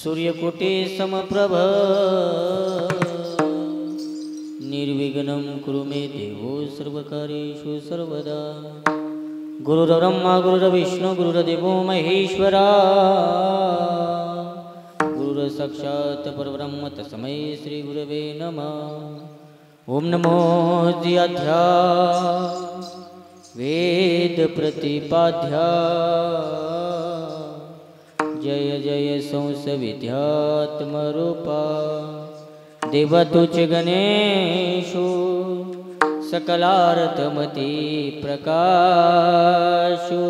सूर्यकोटि समप्रभ निर्विघ्नं कुरु मे देवो सर्वकार्येषु सर्वदा। गुरुर्ब्रह्मा गुरुर्विष्णु गुरुर्देवो महेश्वरा गुरुर्साक्षात् परब्रह्म तस्मै श्री गुरवे नमः। ओम नमो जियाध्या वेद प्रतिपाध्या जय जय संस विद्यात्मरूपा देवतुच गणेशो सकलार्थमति प्रकाशो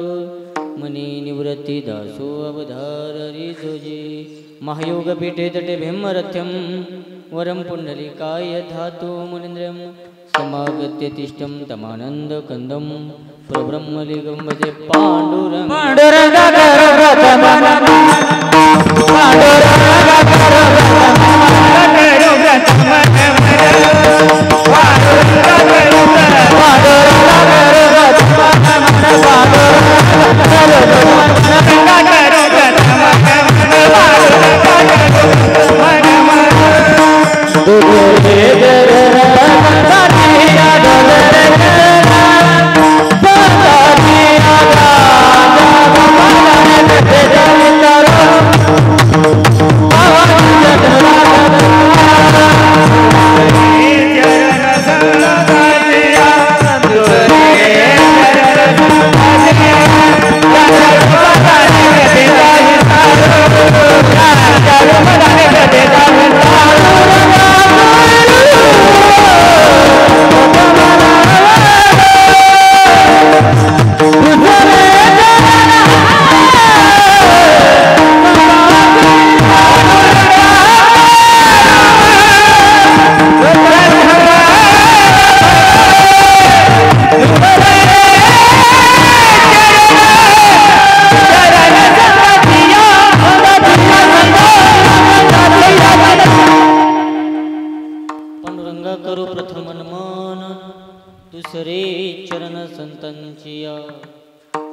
मनी निवृत्ति दासो अवधाररी जोजे महायोग पीठे तटे भीमरथ्यम वरम पुंडलिकाय धातु मुनीन्द्रम समागत्य तिष्ठं तमानंद कंदम प्रब्रह्मलिंगं भजे पांडुरंग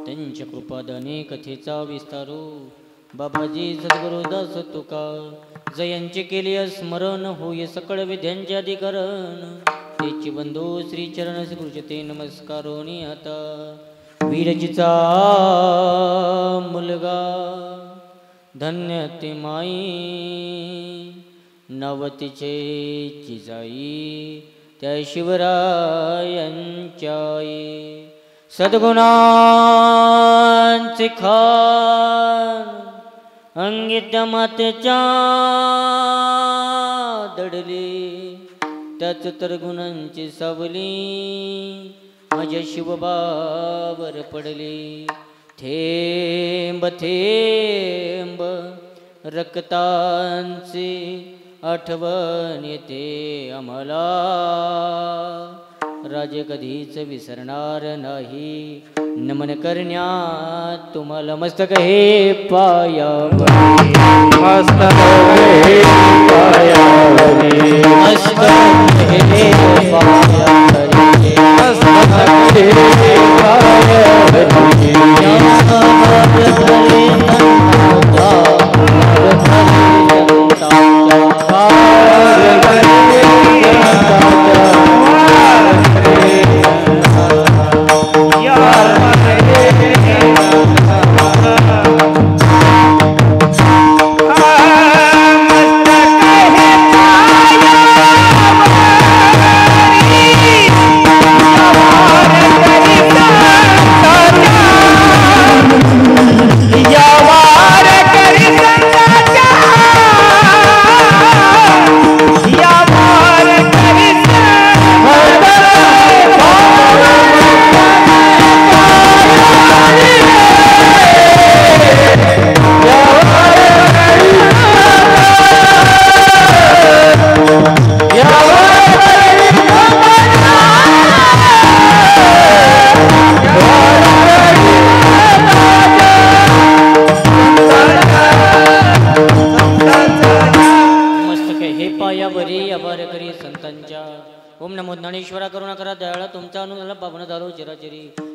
त्यांच्या कृपादाने कथेचा विस्तारो बाबाजी सद्गुरुदास तुका जयांचे केले स्मरण होय सकळ विद्यांचे अधिकरण तेची बंधू श्री चरण गुरुचते नमस्कारोनी आता वीरजीचा मुलगा धन्य ते माई नवतीचे जिजाई त्या शिवरायांच्या सद्गुणांचे खान अंगित मातेच्या दडले त्याच तर गुणांची सावली माझ्या शिवबावर पडले थेंब थेंब रक्तांचे आठवण येते आम्हाला राजे कधीच विसरणार नाही नमन करण्यात तुम्हाला मस्तक हे पायावरी मस्तक हे पायावरी मस्तक हे पायावरी मस्तक हे पायावरी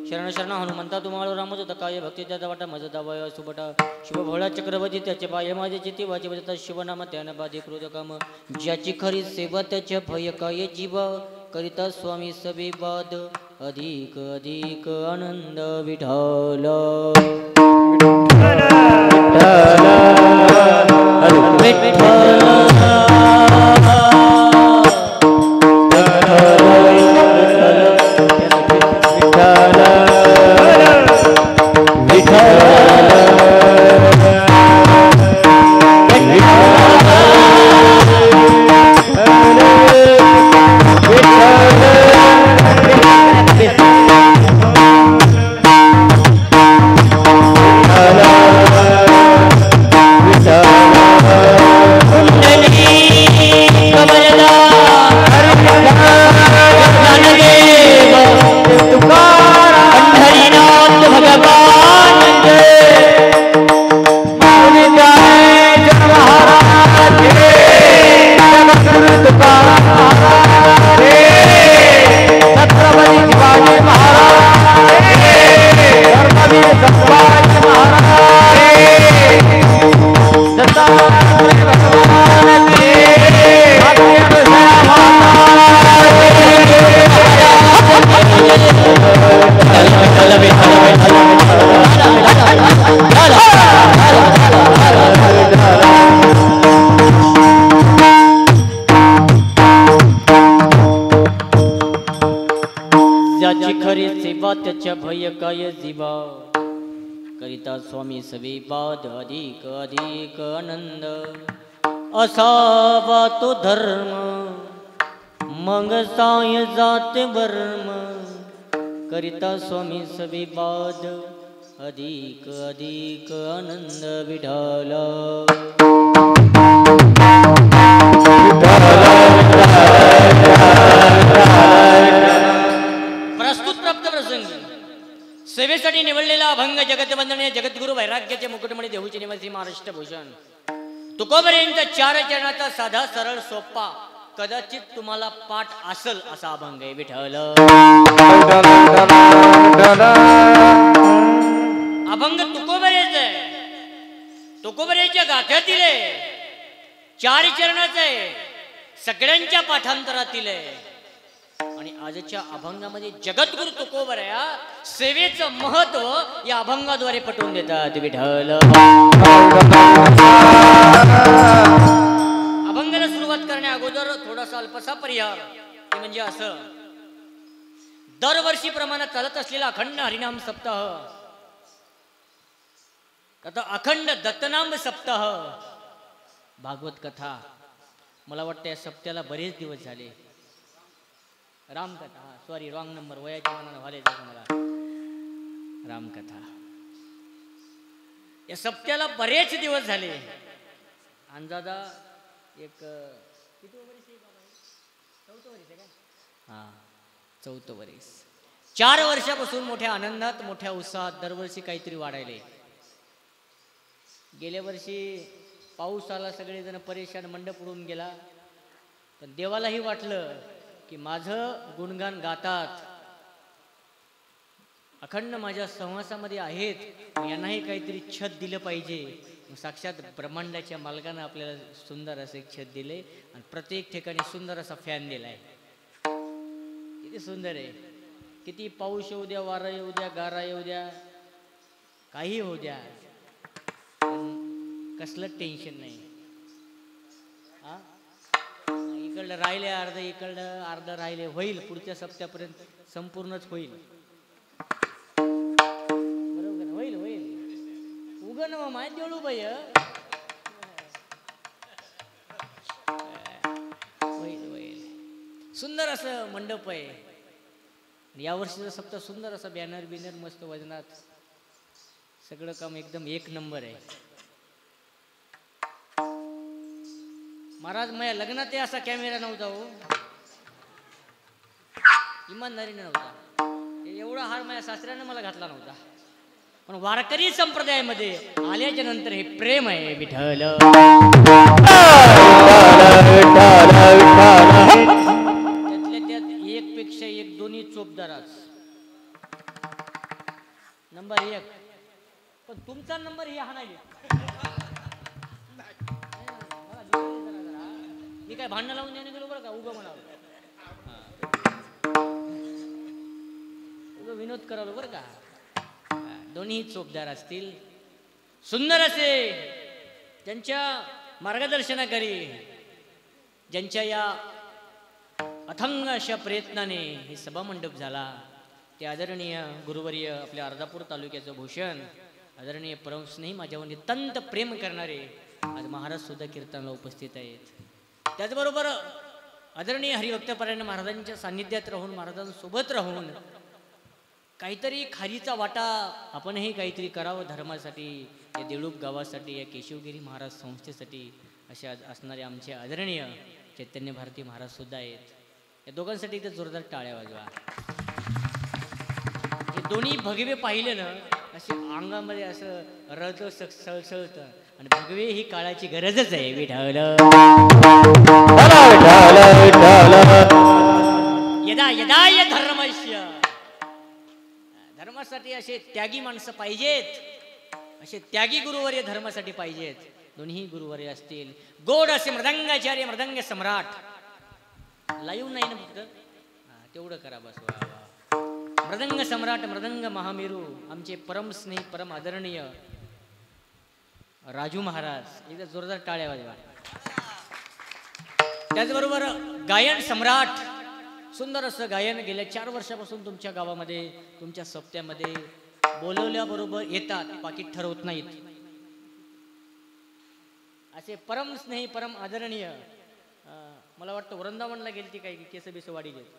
शरण शरण हनुमंता तुम्हाला रामच होता काय भक्ती त्याचा वाटा मज दावय सुबटा शिव भोळा चक्रवर्ती त्याचे पाय माझे चिती वाचे बजता शिवनाम त्यानं बाधी क्रोध काम ज्याची खरी सेवा त्याचे भय काय जीव करिता स्वामी सभी बाद अधिक अधिक आनंद विठाल त्याच्या भय काय जीवा करिता स्वामी सभी बाद अधिक अधिक आनंद असावा तो धर्म मग साय जाते वर्म करिता स्वामी सभी बाद अधिक अधिक आनंद विठाला सेवेसाठी निवडलेला अभंग जगतवंदनीय जगद्गुरु वैराग्याचे मुकुटमणी देहूचे निवासी महाराष्ट्र भूषण तुकोबरेंचा 4 चरणाचा साधा सरळ सोपा कदाचित तुम्हाला पाठ असल असा अभंग आहे विठ्ठल अभंग तुकोबरेच आहे तुकोबरेच्या गाथ्यातील आहे 4 चरणाचा आहे सगळ्यांच्या पाठांतरातील आहे आणि आजच्या अभंगामध्ये जगद्गुरु तुकोबऱ्या सेवेचं महत्व या अभंगाद्वारे पटवून देतात विठ्ठल अभंगाला सुरुवात करण्या अगोदर थोडासा अल्पसा परिहार ते म्हणजे असं दरवर्षी प्रमाणात चालत असलेला अखंड हरिनाम सप्ताह आता अखंड दत्तनाम सप्ताह भागवत कथा मला वाटतं या सप्त्याला बरेच दिवस झाले रामकथा सॉरी रॉंग नंबर वयाच्या मनानं व्हाले मला रामकथा या सप्त्याला बरेच दिवस झाले अंदाजा एक किती वर्ष चौथं वर्ष काय हां 4थं वर्ष 4 वर्षापासून मोठ्या आनंदात मोठ्या उत्साहात दरवर्षी काहीतरी वाढायले गेल्या वर्षी पाऊस आला सगळेजण परेशान मंडप उडून गेला पण देवालाही वाटलं की माझं गुणगान गातात अखंड माझ्या सहवासामध्ये आहेत यांनाही काहीतरी छत दिलं पाहिजे साक्षात ब्रह्मांडाच्या मालकानं आपल्याला सुंदर असं एक छत दिले आणि प्रत्येक ठिकाणी सुंदर असा फॅन दिलाय किती सुंदर आहे किती पाऊस येऊ द्या वारा येऊ द्या गारा येऊ द्या काही होऊ द्या कसलं टेन्शन नाही हा इकडलं राहिले अर्ध इकडलं अर्ध राहिले होईल पुढच्या सप्त्यापर्यंत संपूर्णच होईल बरोबर होईल होईल उगन माहिती देऊ बाई होईल होईल सुंदर असं मंडप आहे यावर्षीचं सप्ताह सुंदर असं बॅनर बिनर मस्त वजनात सगळं काम एकदम 1 नंबर आहे महाराज माझ्या लग्नात असा कॅमेरा नव्हता हो इमानदारीने नव्हता एवढा हार माझ्या सासऱ्यानं मला घातला नव्हता पण वारकरी संप्रदायामध्ये आल्याच्या नंतर हे प्रेम आहे विठ्ठल त्यातल्या त्यात एक पेक्षा एक दोन्ही चोपदाराच नंबर 1. पण तुमचा नंबर हे हा नाही. मी काय भांडण लावून देणे गेलो बरं का, उगं म्हणावं, उगं विनोद करावं बरं का. दोन्ही चोपदार असतील, सुंदर असे, ज्यांच्या मार्गदर्शनाखाली, ज्यांच्या या अथंग अशा प्रयत्नाने हे सभामंडप झाला, ते आदरणीय गुरुवर्य आपल्या अर्धापूर तालुक्याचं भूषण, आदरणीय परमस्नेही माझ्यावर नितांत प्रेम करणारे आज महाराज सुद्धा कीर्तनाला उपस्थित आहेत. त्याचबरोबर आदरणीय हरिभक्तपरायण महाराजांच्या सान्निध्यात राहून, महाराजांसोबत राहून काहीतरी खारीचा वाटा आपणही काहीतरी करावं धर्मासाठी, या देऊळूप गावासाठी, या केशवगिरी महाराज संस्थेसाठी, अशा असणारे आमचे आदरणीय चैतन्य भारती महाराज सुद्धा आहेत. या दोघांसाठी इथं जोरदार टाळ्या वाजवा. हे दोन्ही भगवे पाहिले ना, असे अंगामध्ये असं रथ सळसळतं, आणि भगवे ही काळाची गरजच आहे. विठाल यदा यदा य धर्मस्य, धर्मासाठी असे त्यागी माणसं पाहिजेत, असे त्यागी गुरुवर्य धर्मासाठी पाहिजेत. दोन्ही गुरुवर्य असतील, गोड असे मृदंगाचार्य, मृदंग सम्राट. लाईव्ह नाही ना फक्त, तेवढं करा बस. मृदंग सम्राट, मृदंग महामेरू, आमचे परम स्नेही, परम आदरणीय राजू महाराज, एकदा जोरदार टाळ्या वाजवा. त्याचबरोबर गायन सम्राट, सुंदर असं गायन. गेल्या 4 वर्षापासून तुमच्या गावामध्ये, तुमच्या सप्त्यामध्ये बोलवल्याबरोबर येतात, पाकिट ठरवत नाहीत, असे परम स्नेही, परम आदरणीय. मला वाटतं वृंदावनला गेली ती काही केसबिसवाडी गेली,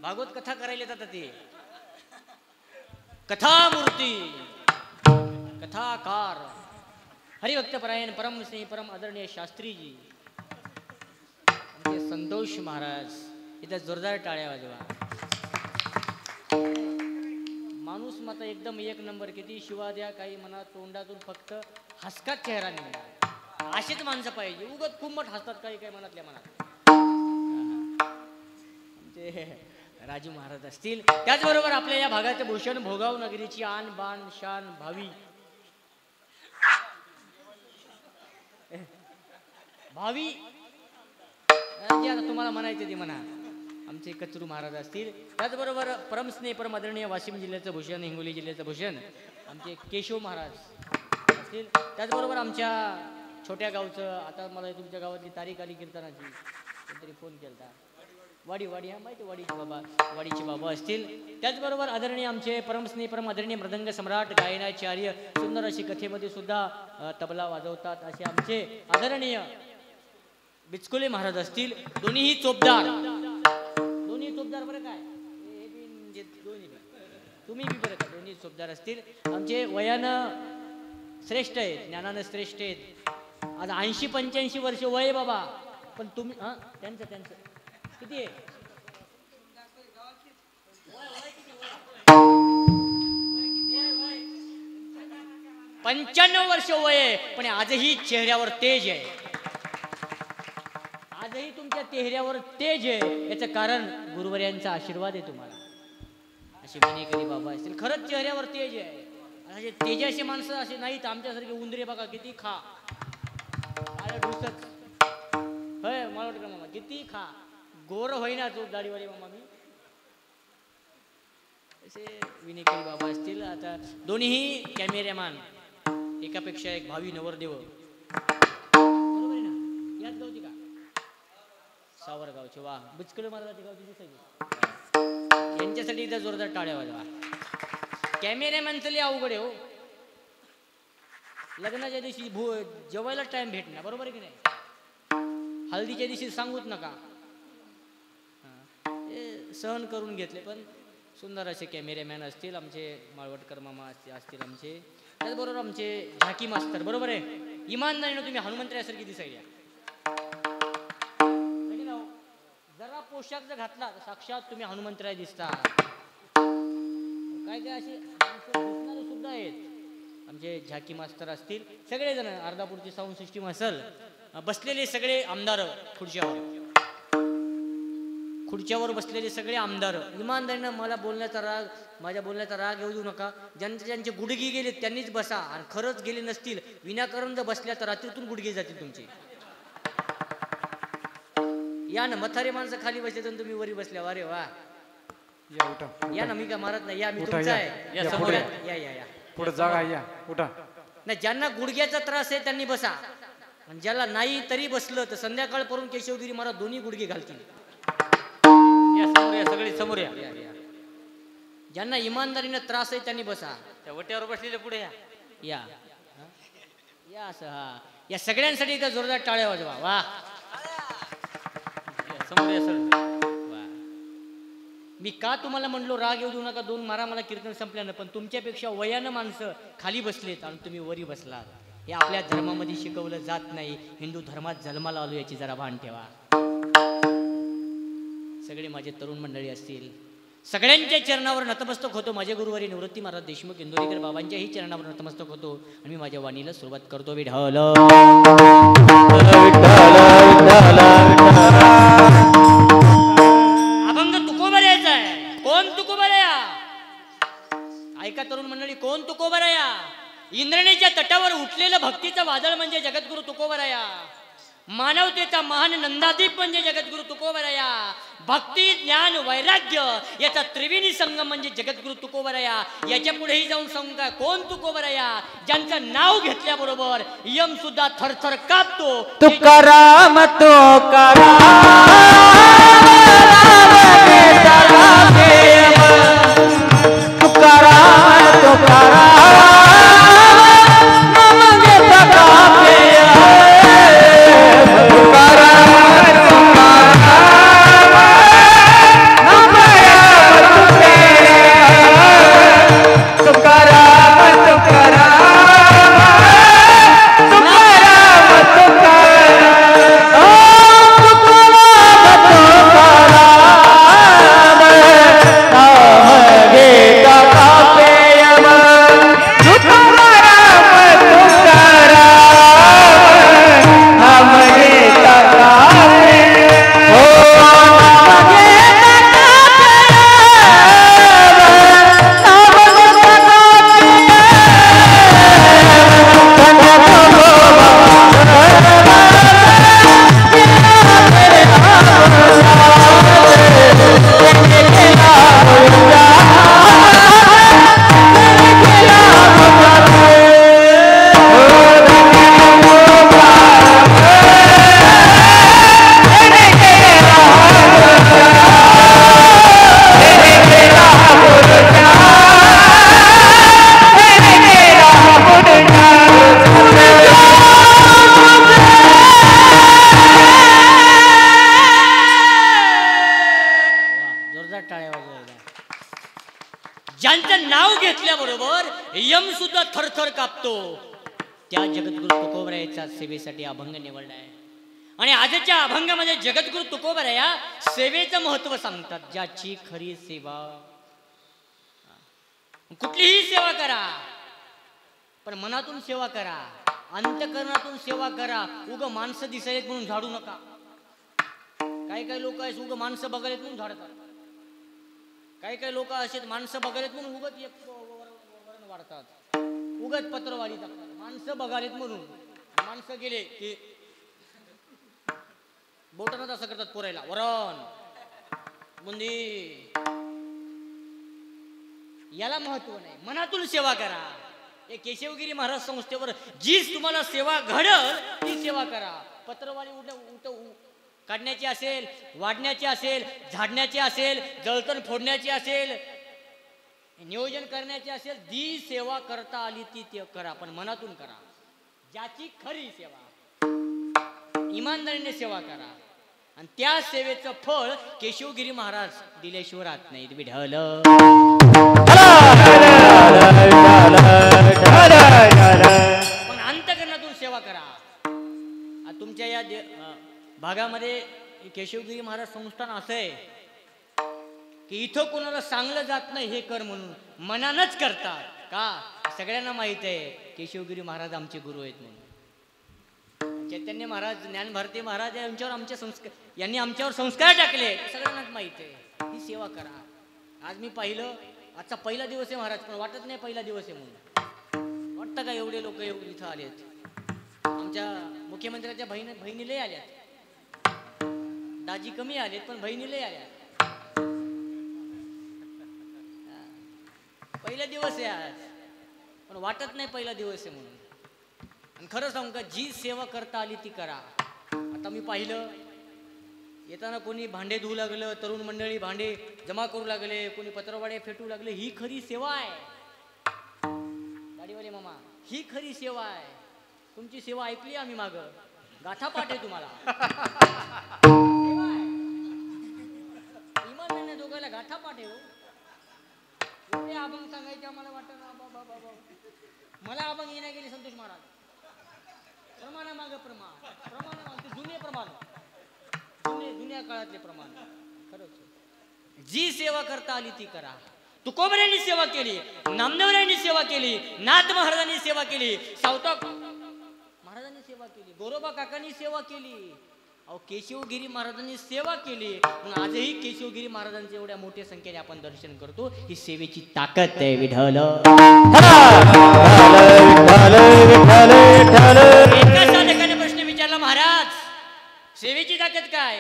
भागवत कथा करायला येतात ते. कथामूर्ती, कथाकार, हरिभक्तपरायण परम स्नेही, परम आदरणीय शास्त्रीजी, संतोष महाराज, इथं जोरदार टाळ्या वाजवा. माणूस मात्र एकदम एक नंबर. किती शिवा द्या, काही म्हणा, तोंडातून फक्त हसकाच चेहरा निघाला. असेच माणसं पाहिजे, उगत कुंभट हसतात काही काही मनातल्या मनात. ते राजू महाराज असतील. त्याचबरोबर आपल्या या भागाचे भूषण, भोगाव नगरीची आन बान शान भावी भावी जे आता तुम्हाला म्हणायचं ते म्हणा, आमचे कचरू महाराज असतील. त्याचबरोबर परमस्नेही, परम आदरणीय वाशिम जिल्ह्याचं भूषण, हिंगोली जिल्ह्याचं भूषण, आमचे केशव महाराज असतील. त्याचबरोबर आमच्या छोट्या गावचं, आता मला तुमच्या गावातली तारीख आली कीर्तनाची, कोणतरी फोन केला, वाडी हा माहिती, वाडीचे बाबा असतील. त्याचबरोबर आदरणीय आमचे परमस्नेही, परम आदरणीय मृदंग सम्राट, गायनाचार्य, सुंदर अशी कथेमध्ये सुद्धा तबला वाजवतात, असे आमचे आदरणीय बिचकुले महाराज असतील. दोन्हीही चोपदार, दोन्ही चोपदार बरं काय, हे बी म्हणजे दोन्ही तुम्ही बी बरं का, दोन्ही चोपदार असतील. आमचे वयानं श्रेष्ठ आहेत, ज्ञानानं श्रेष्ठ आहेत. आज 80-85 वर्ष वय बाबा, पण तुम्ही त्यांचं किती आहे? 95 वर्ष वय आहे, पण आजही चेहऱ्यावर तेज आहे. आजही तुमच्या चेहऱ्यावर तेज आहे. याचं कारण गुरुवर्यांचा आशीर्वाद आहे तुम्हाला. असे विनेकरी बाबा असतील, खरंच चेहऱ्यावर तेज आहे. असे तेजाशी माणसं असे नाहीत. आमच्यासारखे उंदरे बघा किती खा, ढुसच होय, मला वाटतं मामा किती खा, गोर होईना तो दाढीवाली मामा मी. असे विनेकरी बाबा असतील. आता दोन्हीही कॅमेरामॅन, एकापेक्षा एक भावी नवरदेव, बरोबर आहे ना? याच गावची का? सावरगावचे. वा, बिचकुले महाराजाची गावची दिसायची. यांच्यासाठी इथं जोरदार टाळ्या वाजवा. कॅमेरामॅनचं लय अवघड आहे हो. लग्नाच्या दिवशी जेवायला टाइम भेटणार, बरोबर आहे की नाही? हळदीच्या दिवशी सांगूच नका, सहन करून घेतले. पण सुंदर असे कॅमेरामॅन असतील आमचे माळवटकर मामा असतील आमचे. त्याचबरोबर आमचे झाकी मास्तर, बरोबर आहे. इमानदारीनं तुम्ही हनुमंतरायासारखी दिसायला. जरा पोशाख जर घातला तर साक्षात तुम्ही हनुमंतराय दिसता. काय काय असे दिसणारे सुद्धा आहेत. आमचे झाकी मास्तर असतील, सगळेजण अर्धापूरची साऊंड सिस्टीम असेल, बसलेले सगळे आमदार खुर्च्यावर, खुर्च्यावर बसलेले सगळे आमदार इमानदारीनं मला बोलण्याचा राग, माझ्या बोलण्याचा राग येऊ देऊ नका. ज्यांचे गुडघे गेले त्यांनीच बसा, आणि खरंच गेले नसतील विनाकारण जर बसल्या तर रात्रीतून गुडघे जातील तुमचे. या ना, म्हातारे माणसं खाली बसले तर तुम्ही वरी बसल्या. अरे वा, या ना, मी काय मारत नाही. या, मी तुमचा आहे. या समोर या. या या या पुढे जागा या, उठा. नाही, ज्यांना गुडघ्याचा त्रास आहे त्यांनी बसा, आणि ज्याला नाही तरी बसलं तर संध्याकाळपर्यंत केशवगिरी महाराज दोन्ही गुडघे घालतील. या समोर या, सगळे समोर या. ज्यांना इमानदारीनं त्रास आहे त्यांनी बसा. त्या वट्यावर बसलेले पुढे या. या या असं. हा, या सगळ्यांसाठी इथं जोरदार टाळ्या वाजवा. वा, समोर या सर. वा, मी का तुम्हाला म्हणलो राग येऊ देऊ नका, दोन मारा मला कीर्तन संपल्यानं, पण तुमच्यापेक्षा वयानं माणसं खाली बसलेत आणि तुम्ही वरी बसलात. हे आपल्या धर्मामध्ये शिकवलं जात नाही. हिंदू धर्मात जन्माला आलो याची जरा भान ठेवा. सगळे माझे तरुण मंडळी असतील, सगळ्यांच्या चरणावर नतमस्तक होतो. माझे गुरुवारी निवृत्ती महाराज देशमुख इंदोरीकर बाबांच्याही चरणावर नतमस्तक होतो, आणि मी माझ्या वाणीला सुरुवात करतो. विठ्ठल अभंग तुकोबऱ्याचा आहे. कोण तुकोबऱ्या? ऐका तरुण मंडळी, कोण तुकोबऱ्या? इंद्रणीच्या तटावर उठलेलं भक्तीचं वादळ म्हणजे जगद्गुरु तुकोबराया. मानवतेचा महान नंदादीप म्हणजे जगद्गुरु तुकोबराया. भक्ती ज्ञान वैराग्य याचा त्रिवेणी संगम म्हणजे जगद्गुरु तुकोबराया. याच्या पुढेही जाऊन सांगू काय, कोण तुकोबराया? ज्यांचं नाव घेतल्याबरोबर यम सुद्धा थरथर कापतो. तुकाराम तुकाराम तुकाराम तुकाराम त्या जगद्गुरु तुकोबरायाच्या सेवेसाठी अभंग निवडलाय. आणि आजच्या अभंगामध्ये जगद्गुरु तुकोबराया सेवेचं महत्व सांगतात. ज्याची खरी सेवा, कुठलीही सेवा करा पण मनातून सेवा करा, अंतकरणातून सेवा करा. उग माणसं दिसायला म्हणून झाडू नका. काही काही लोक आहेत उग माणसं बघायला म्हणून झाडतात. काही काही लोक असे माणसं बघायला म्हणून उगत वरण वाढतात, उगत पत्रवारी टाकतात. माणसं बघालेत म्हणून माणसं गेले की बोटानं असं करतात पोरायला, वरण बुंदी. याला महत्व नाही. मनातून सेवा करा. हे केशवगिरी महाराज संस्थेवर जीच तुम्हाला सेवा घडल ती सेवा करा. पत्रवारी काढण्याची असेल, वाढण्याची असेल, झाडण्याची असेल, जळतण फोडण्याची असेल, नियोजन करण्याची असेल, जी सेवा करता आली ती करा, पण मनातून करा. ज्याची खरी सेवा, इमानदारीने सेवा करा, आणि त्या सेवेचं फळ केशवगिरी महाराज दिल्याशिवाय राहत नाही. विठ्ठल पण अंतकरणातून सेवा करा. तुमच्या या भागामध्ये केशवगिरी महाराज संस्थान असं आहे की इथं कोणाला सांगलं जात नाही हे कर म्हणून, मनानच करतात. का? सगळ्यांना माहित आहे केशवगिरी महाराज आमचे गुरु आहेत म्हणून. चैतन्य महाराज, ज्ञान भारती महाराज यांच्यावर आमचे संस्कार, यांनी आमच्यावर संस्कार टाकले, सगळ्यांनाच माहिती आहे. ही सेवा करा. आज मी पाहिलं, आजचा पहिला दिवस आहे महाराज, पण वाटत नाही पहिला दिवस आहे म्हणून. वाटतं का एवढे लोक इथं आलेत? आमच्या मुख्यमंत्र्याच्या बहिणी लय आल्यात, दाजी कमी आलेत पण बहिणी लय आल्यात. पहिला दिवस आहे आज, पण वाटत नाही पहिला दिवस आहे म्हणून. आणि खरं सांगू का, जी सेवा करता आली ती करा. आता मी पाहिलं येताना कोणी भांडे धुवू लागलं, तरुण मंडळी भांडे जमा करू लागले, कोणी पत्रवाडे फेटू लागले. ही खरी सेवा आहे गाडीवाले मामा, ही खरी सेवा आहे. तुमची सेवा ऐकली आम्ही माग, गाथा पाठ आहे तुम्हाला. इमान नाही दोघायला गाथा पाठ आहे. एवढे अभंग सांगायचे आम्हाला वाटत मला अभंग येण्या गेले संतोष महाराज. प्रमाणामाग प्रमाण जुने प्रमाण, जुन्या काळातले प्रमाण. खरंच जी सेवा करता आली ती करा. तुकोबऱ्यांनी सेवा केली, नामदेवरायांनी सेवा केली, नाथ महाराजांनी सेवा केली, सावता महाराजांनी सेवा केली, गोरोबा काकांनी सेवा केली, अहो केशवगिरी महाराजांनी सेवा केली. पण आजही केशवगिरी महाराजांचे एवढ्या मोठ्या संख्येने आपण दर्शन करतो. ही सेवेची ताकद आहे. विठ्ठल एका साधकाने प्रश्न विचारला, महाराज सेवेची ताकद काय?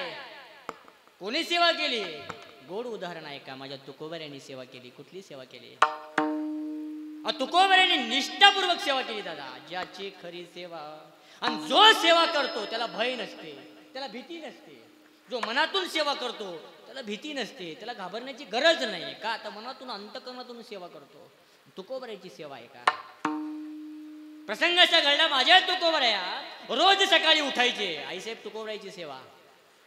कोणी सेवा केली? गोड उदाहरण आहे का? माझ्या तुकोबऱ्यांनी सेवा केली. कुठली सेवा केली? तुकोबऱ्यांनी निष्ठापूर्वक सेवा केली दादा. ज्याची खरी सेवा, आणि जो सेवा करतो त्याला भय नसते, त्याला भीती नसते. जो मनातून सेवा करतो त्याला भीती नसते, त्याला घाबरण्याची गरज नाही. का? आता मनातून अंतकरणातून सेवा करतो. तुकोबऱ्याची सेवा आहे का? प्रसंग असा घडला, माझ्या तुकोबऱ्या रोज सकाळी उठायचे. आईसाहेब तुकोबऱ्याची सेवा.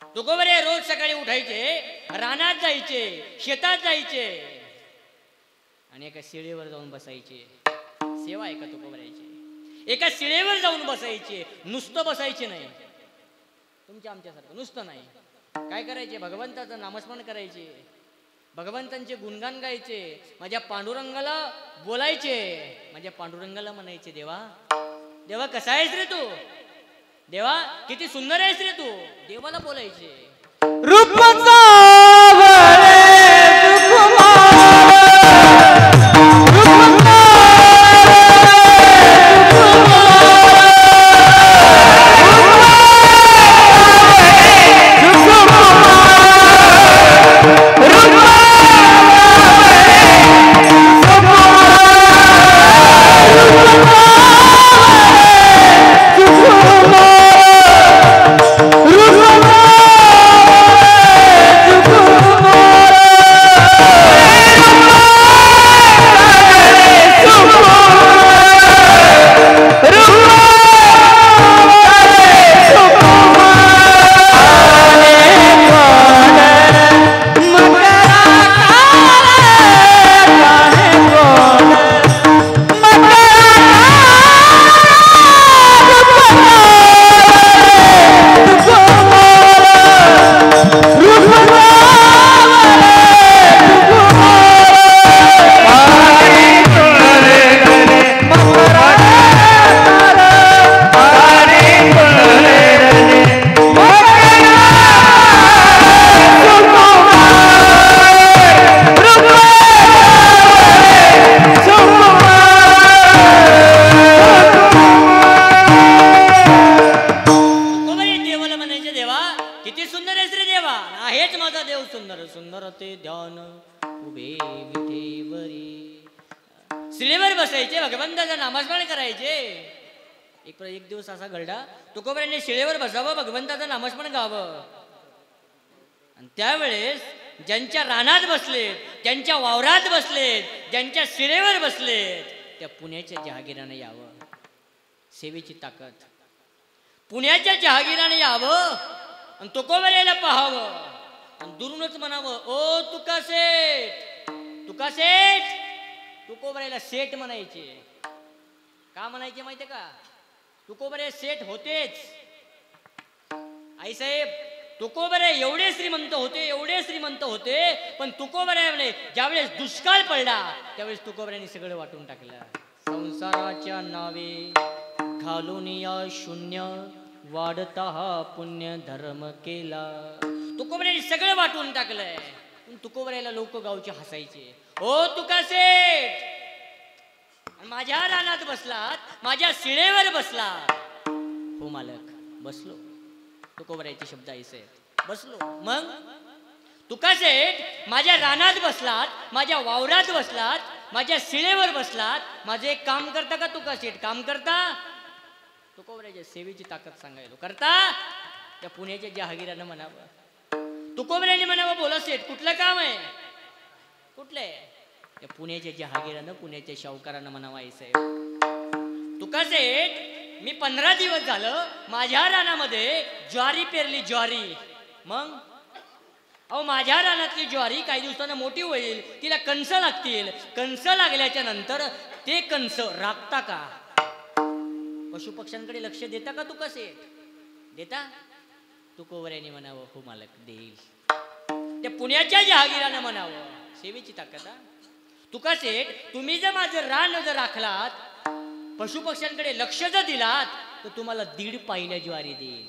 तुकोबरे रोज सकाळी उठायचे, रानात जायचे, शेतात जायचे आणि एका शिळेवर जाऊन बसायचे. सेवा आहे का तुकोबऱ्याची? एका शिळेवर जाऊन बसायचे. नुसतं बसायचे नाही, तुमच्या आमच्यासारखं नुसतं नाही. काय करायचे? भगवंताचं नामस्मरण करायचे, भगवंतांचे गुणगान गायचे, माझ्या पांडुरंगाला बोलायचे, माझ्या पांडुरंगाला म्हणायचे, देवा देवा कसा आहेस रे तू? देवा किती सुंदर आहेस रे तू? देवाला बोलायचे. एक दिवस असा घडला, तुकोबऱ्यांनी शिळेवर बसावं, भगवंताचं नामस्मरण गावं. आणि त्यावेळेस ज्यांच्या रानात बसलेत, ज्यांच्या वावरात बसलेत, ज्यांच्या शिळेवर बसलेत, त्या पुण्याच्या जहागीराने यावं. सेवेची ताकद. पुण्याच्या जहागीराने यावं आणि तुकोबऱ्याला पाहावं आणि दुरूनच म्हणावं, ओ तुका सेठ, तुका सेठ. तुकोबऱ्याला सेठ म्हणायचे. का म्हणायचे माहितीये का? तुकोबरे सेठ होतेच. आईसाहेब तुकोबरे एवढे श्रीमंत होते, एवढे श्रीमंत होते, पण तुकोबऱ्याने ज्यावेळेस दुष्काळ पडला त्यावेळेस तुकोबऱ्यांनी सगळं वाटून टाकलं. संसाराच्या नावे घालून या शून्य वाढता हा पुण्य धर्म केला. तुकोबऱ्याने सगळं वाटून टाकलंय. तुकोबऱ्याला लोक गावचे हसायचे. ओ तुकासेठ, माझ्या रानात बसलात, माझ्या शिळेवर बसलात. हो मालक, बसलो. तुकोबऱ्याचे शब्द ऐसे बसलो. मग तुकासेठ, माझ्या रानात बसलात, माझ्या वावरात बसलात, माझ्या शिळेवर बसलात. माझं एक काम करता का तुकासेठ? काम करता? तुकोबऱ्याच्या सेवेची ताकद सांगायलो. करता? त्या पुण्याच्या जहागीरानं म्हणावं. तुकोबऱ्याने म्हणावं, बोला सेठ, कुठलं काम आहे? कुठलंय? त्या पुण्याच्या जहागीरानं, पुण्याच्या शाहूकारानं म्हणावं, साहेब तुकासेठ, मी 15 दिवस झालं माझ्या रानामध्ये ज्वारी पेरली. ज्वारी. मग अहो, माझ्या रानातली ज्वारी काही दिवसानं मोठी होईल, तिला कणस लागतील. कणस लागल्याच्या नंतर ते कणस राखता का? पशुपक्ष्यांकडे लक्ष देता का तुकासेठ? देता? तुकोबऱ्याने म्हणावं, हो मालक, देईल. त्या पुण्याच्या जहागीरानं म्हणावं, सेवेची ताकद. तुकासेठ, तुम्ही जर माझं रान जर राखलात, पशुपक्ष्यांकडे लक्ष जर दिलात, तर तुम्हाला 1.5 पायल्या ज्वारी देईल.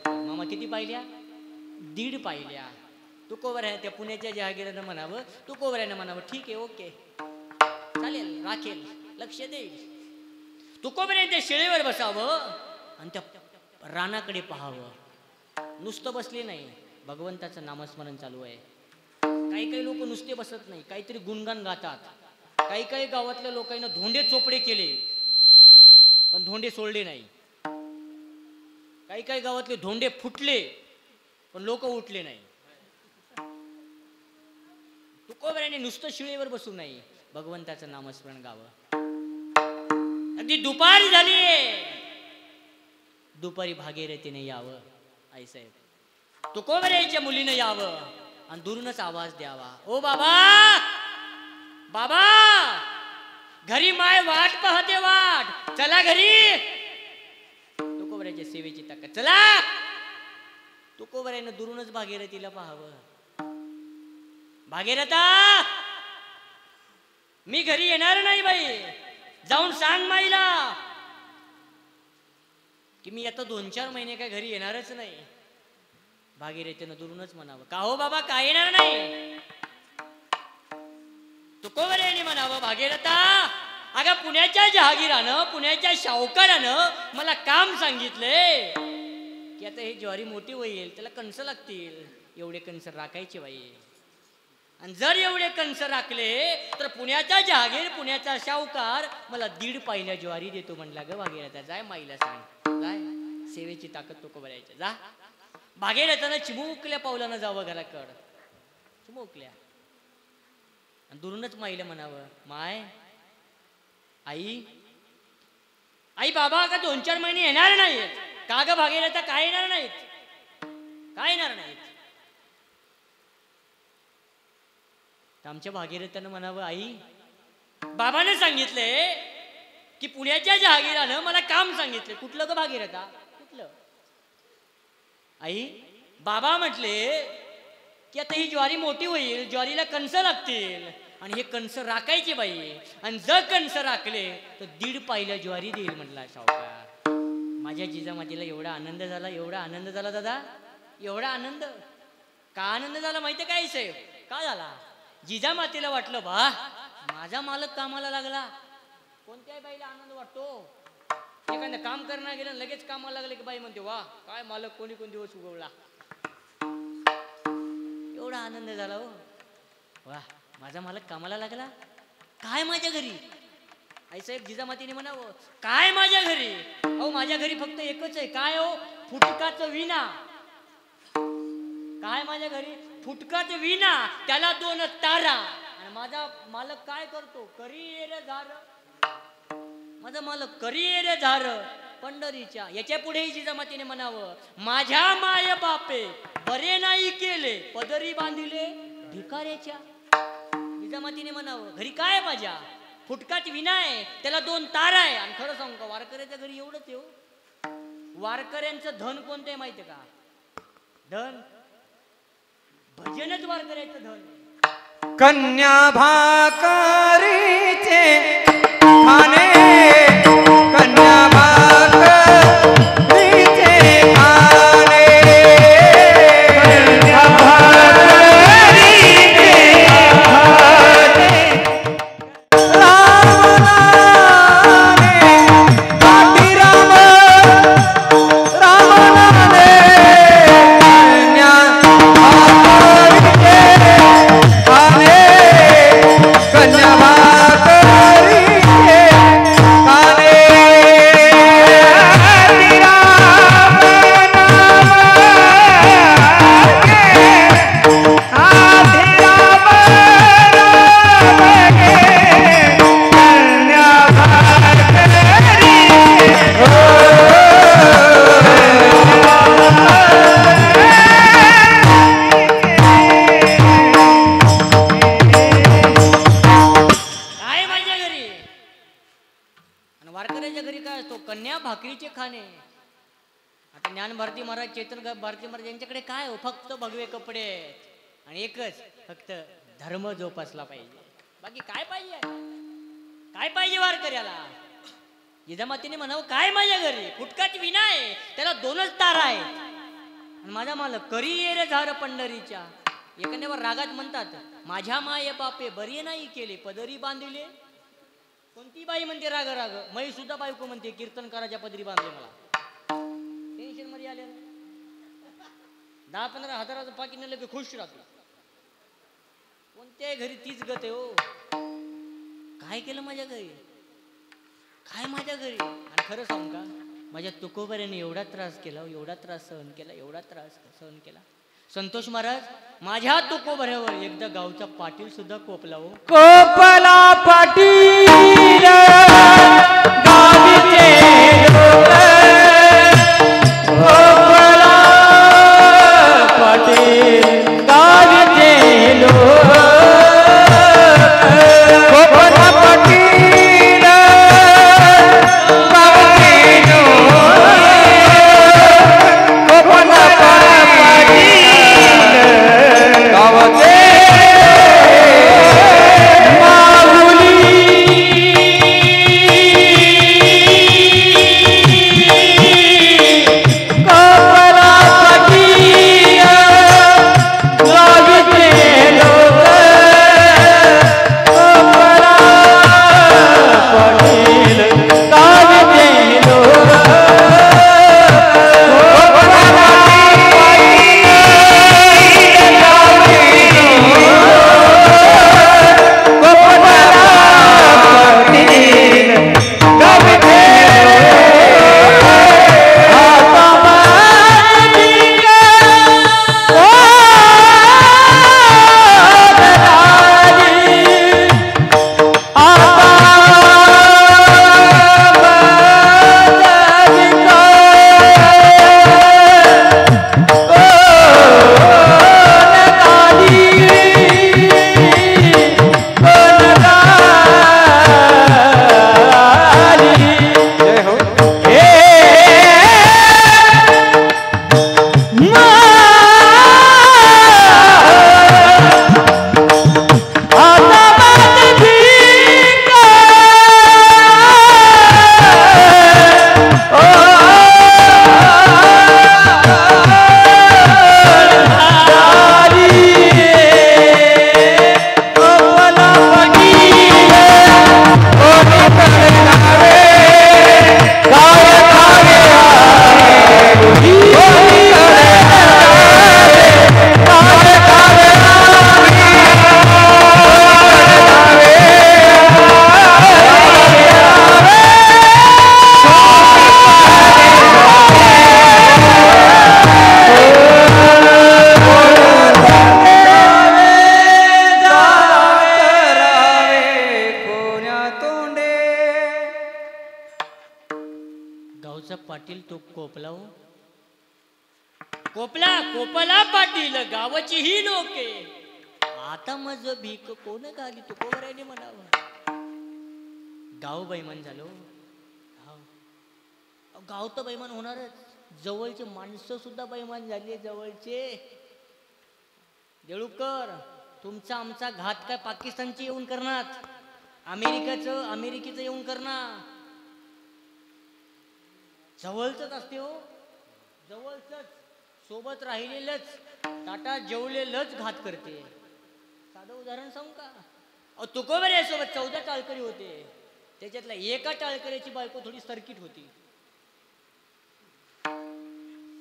मामा, किती पाहिल्या? 1.5 पायल्या. तुकोबऱ्या त्या पुण्याच्या जहागीरानं म्हणावं, तुकोबऱ्यानं म्हणावं, ठीक आहे, ओके, चालेल, राखेल, लक्ष देईल. तुकोबऱ्याने त्या शेळीवर बसावं आणि त्या रानाकडे पाहावं. नुसतं बसले नाही, भगवंताचं नामस्मरण चालू आहे. काही काही लोक नुसते बसत नाही, काहीतरी गुणगान गातात. काही काही गावातल्या लोकांना धोंडे चोपडे केले, पण धोंडे सोडले नाही. काही काही गावातले धोंडे फुटले, पण लोक उठले नाही. तुकोबऱ्याने नुसतं शिळेवर बसू नाही, भगवंताचं नामस्मरण गावं. अगदी दुपारी झाली, दुपारी भागीरथीने यावं. आईसाहेब, तुकोबऱ्याच्या मुलीनं यावं आणि दुरूनच आवाज द्यावा, ओ बाबा, बाबा, घरी माय वाट पाहते, वाट, चला घरी. तुकोबऱ्याच्या सेवेची ताकद. चला. तुकोबऱ्यानं दुरूनच भागीरथीला पाहावं. भागीरथा, मी घरी येणार नाही बाई, जाऊन सांग माईला की मी आता 2-4 महिने काय घरी येणारच नाही. भागीरथीनं दुरूनच म्हणावं, का हो बाबा, काय येणार नाही? तुकोबऱ्याने म्हणावं, भागीरथा, अगं पुण्याच्या जहागीरानं, पुण्याच्या शाहूकारानं मला काम सांगितले की आता हे ज्वारी मोठी होईल, त्याला कणस लागतील, एवढे कणस राखायचे बाई. आणि जर एवढे कणस राखले तर पुण्याचा जहागीर, पुण्याचा शाहूकार मला 1.5 पायल्या ज्वारी देतो म्हणला. ग भागीरथा, जाय माईला सांग, जाय. सेवेची ताकद तुकोबऱ्याची. जा. भागीरथानं चिमुकल्या पावलानं जावं घराकडं, चिमुकल्या, आणि दुरूनच माईला म्हणावं, माय, आई, आई, बाबा का 2-4 महिने येणार नाहीत का? ग भागीरथा, काय येणार नाहीत? काय येणार नाहीत? आमच्या भागीरथानं म्हणावं, आई, बाबाने सांगितले की पुण्याच्या जहागीरानं मला काम सांगितले. कुठलं ग भागीरथा? कुठलं? आई, बाबा म्हटले की आता ही ज्वारी मोठी होईल, ज्वारीला कणस लागतील आणि हे कणस राखायचे बाई, आणि जर कणस राखले तर 1.5 पायल्या ज्वारी देईल म्हटला शाहूकार. माझ्या जिजामातीला एवढा आनंद झाला, एवढा आनंद झाला दादा, एवढा आनंद. का आनंद झाला माहिती काय साहेब? का झाला? जिजामातीला वाटलं, बा, माझा मालक कामाला लागला. कोणत्याही बाईला आनंद वाटतो. एखादं काम करणार गेलं, लगेच कामाला लागले की बाई म्हणते, वा, काय मालक, कोणी कोण दिवस उगवला. एवढा आनंद झाला. हो, वा, माझा मालक कामाला लागला. काय माझ्या घरी? आई साहेब, जिजामातीने म्हणावं, काय माझ्या घरी? अहो, माझ्या घरी फक्त एकच आहे. काय हो? फुटकाचं विणा. काय माझ्या घरी? फुटकाचं विणा, त्याला 2 तारा. आणि माझा मालक काय करतो? करी रे झार. माझा मालक करी रे झार पंढरीच्या. याच्या पुढेही जिजामातीने म्हणावं, माझ्या माय बापे बरे नाही केले, पदरी बांधिले भिकाऱ्याच्या. जिजामातीने म्हणावं, घरी काय माझ्या? फुटकात विणा आहे, त्याला 2 तारा आहे. आणि खरं सांगू का, वारकऱ्याच्या घरी एवढंच आहे. वारकऱ्यांचं धन कोणतं आहे माहिती का? धन भजनच वारकऱ्याचं धन. कन्या भाकरीचे खाणे, कन्या भाकरीचे कन्या भाकरीचे खाणे. आता ज्ञान भारती महाराज, चेतन भारती महाराज यांच्याकडे काय हो, फक्त भगवे कपडे आहेत आणि एकच फक्त धर्म जोपासला पाहिजे. बाकी काय पाहिजे, काय पाहिजे वारकऱ्याला? जिजामातीने म्हणावं काय माझ्या घरी फुटकाची विना आहे, त्याला 2च तारा आहेत आणि माझा मालक करी ये रे झार पंढरीच्या. एखाद्यावर रागात म्हणतात माझ्या माये बापे बरी नाही केले पदरी बांधिले. कोणती बाई म्हणते राग राग, मै सुद्धा बायको म्हणते कीर्तनकाराच्या पदरी बांधले. मला टेन्शन मध्ये आले, 10-15 हजाराचं पाकिट नेलं की खुश राहतो. कोणत्याही घरी तीच गत आहे हो. काय केलं माझ्या घरी, काय माझ्या घरी? आणि खरं सांगू का, माझ्या तुकोबऱ्याने एवढा त्रास केला, एवढा त्रास सहन केला, एवढा त्रास सहन केला. संतोष महाराज माझ्या तुकोबऱ्यावर एकदा गावचा पाटील सुद्धा कोपला हो. कोपला पाटील गावीचे लोक, कोपला पाटील गावीचे लोक, कोपला पाटील गावीचे लोक, कोपला पाटील गावाचे कोपला पाटील गावाची ही लोके. आता मज भीक कोण घाली तुकोबऱ्याने म्हणावं. गाव बैमान झालो. गाव तर बैमान होणारच, जवळचे माणसं सुद्धा बैमान झाली. जवळचे देळूकर तुमचा आमचा घात काय पाकिस्तानची येऊन करणार, अमेरिकेचं येऊन करणार. जवळच असते हो, जवळच सोबत राहिलेलंच ताटा जेवलेलंच घात करते. साधं उदाहरण सांगू का, तुकोबऱ्या सोबत 14 टाळकरी होते, त्याच्यातल्या एका टाळकऱ्याची बायको थोडी सर्किट होती.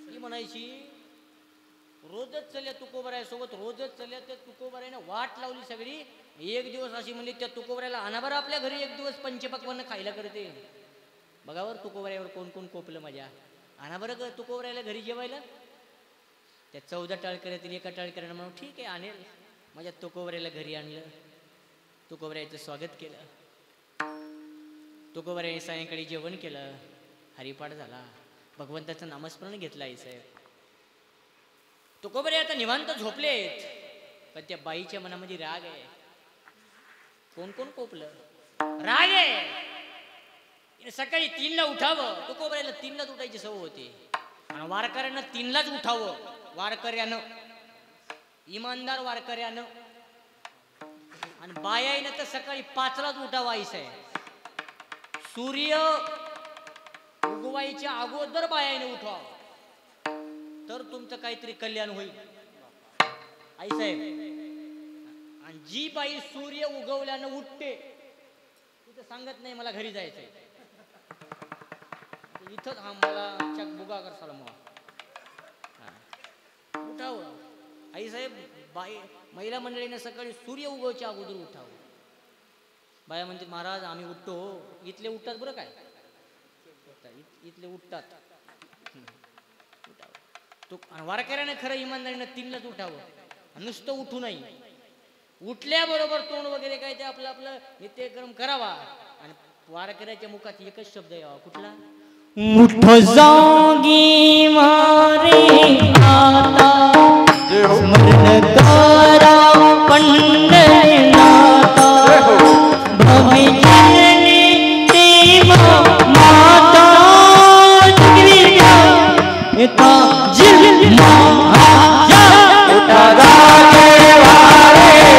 ती म्हणायची रोजच चल्या तुकोबऱ्या सोबत, रोजच चल्या. त्या तुकोबऱ्याने वाट लावली सगळी. एक दिवस अशी म्हणली त्या तुकोबऱ्याला अनाबर आपल्या घरी एक दिवस पंचपक्वान्न खायला करते. बघावर तुकोबऱ्यावर कोण कोण कोपलं माझ्या. आणा बरं तुकोबऱ्याला घरी जेवायला. त्या 14 टाळकऱ्यातील एका टाळकऱ्यानं म्हणून ठीक आहे आणेल. माझ्या तुकोबऱ्याला घरी आणलं, तुकोबऱ्याचं स्वागत केलं. तुकोबऱ्याने सायंकाळी जेवण केलं, हरिपाठ झाला, भगवंताचं नामस्मरण घेतलं. आई साहेब तुकोबरे आता निवांत झोपलेत, पण त्या बाईच्या मनामध्ये राग आहे. कोण कोण कोपलं, राग आहे. सकाळी 3ला उठावं. तुकोबऱ्याला 3लाच उठायची सवय होती आणि वारकऱ्यांना 3लाच उठावं. वारकऱ्यानं, इमानदार वारकऱ्यानं. आणि बायाईनं तर सकाळी 5लाच उठावं. आईस आहे सूर्य उगवायच्या अगोदर बायाईनं उठवावं तर तुमचं काहीतरी कल्याण होईल. आई साहेब, आणि जी बाई सूर्य उगवल्यानं उठते तिथं सांगत नाही मला घरी जायचंय, इथंच हा मला चक बुगा कर साला मग उठावं. आई साहेब, महिला मंडळीने सकाळी सूर्य उगवच्या अगोदर उठावं. बाया म्हणते महाराज आम्ही उठतो. इथले उठतात बरं काय, इथले उठतात. तो वारकऱ्याने खरं इमानदारीनं 3लाच उठावं. नुसतं उठू नाही, उठल्याबरोबर तोंड वगैरे काय ते आपलं आपलं नित्यक्रम करावा. आणि वारकऱ्याच्या मुखात एकच शब्द यावा, कुठला? उठ जागी मारे आता स्मरण करा पंढरीनाथा भवी जननी देवा माता जगविद्या पिता जिल महाराजा उठा जागे वारे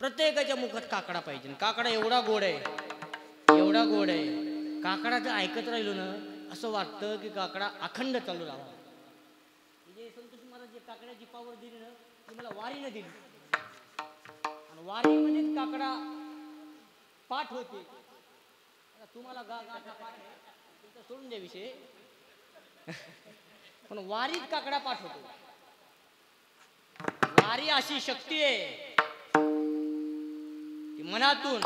प्रत्येकाच्या मुखात काकडा पाहिजे. काकडा एवढा गोड आहे, एवढा गोड आहे. काकडा जर ऐकत राहिलो ना असं वाटतं की काकडा अखंड चालू राहावा. म्हणजे संतोष महाराज जे काकड्याची पावर दिली ना ती मला वारीनं दिली. आणि वारीमध्येच काकडा पाठ होते. तुम्हाला गा गा पाठ आहे तुमचा सोडून द्या विषय. पण वारीत काकडा पाठवतो. वारी अशी शक्ती आहे की मनातून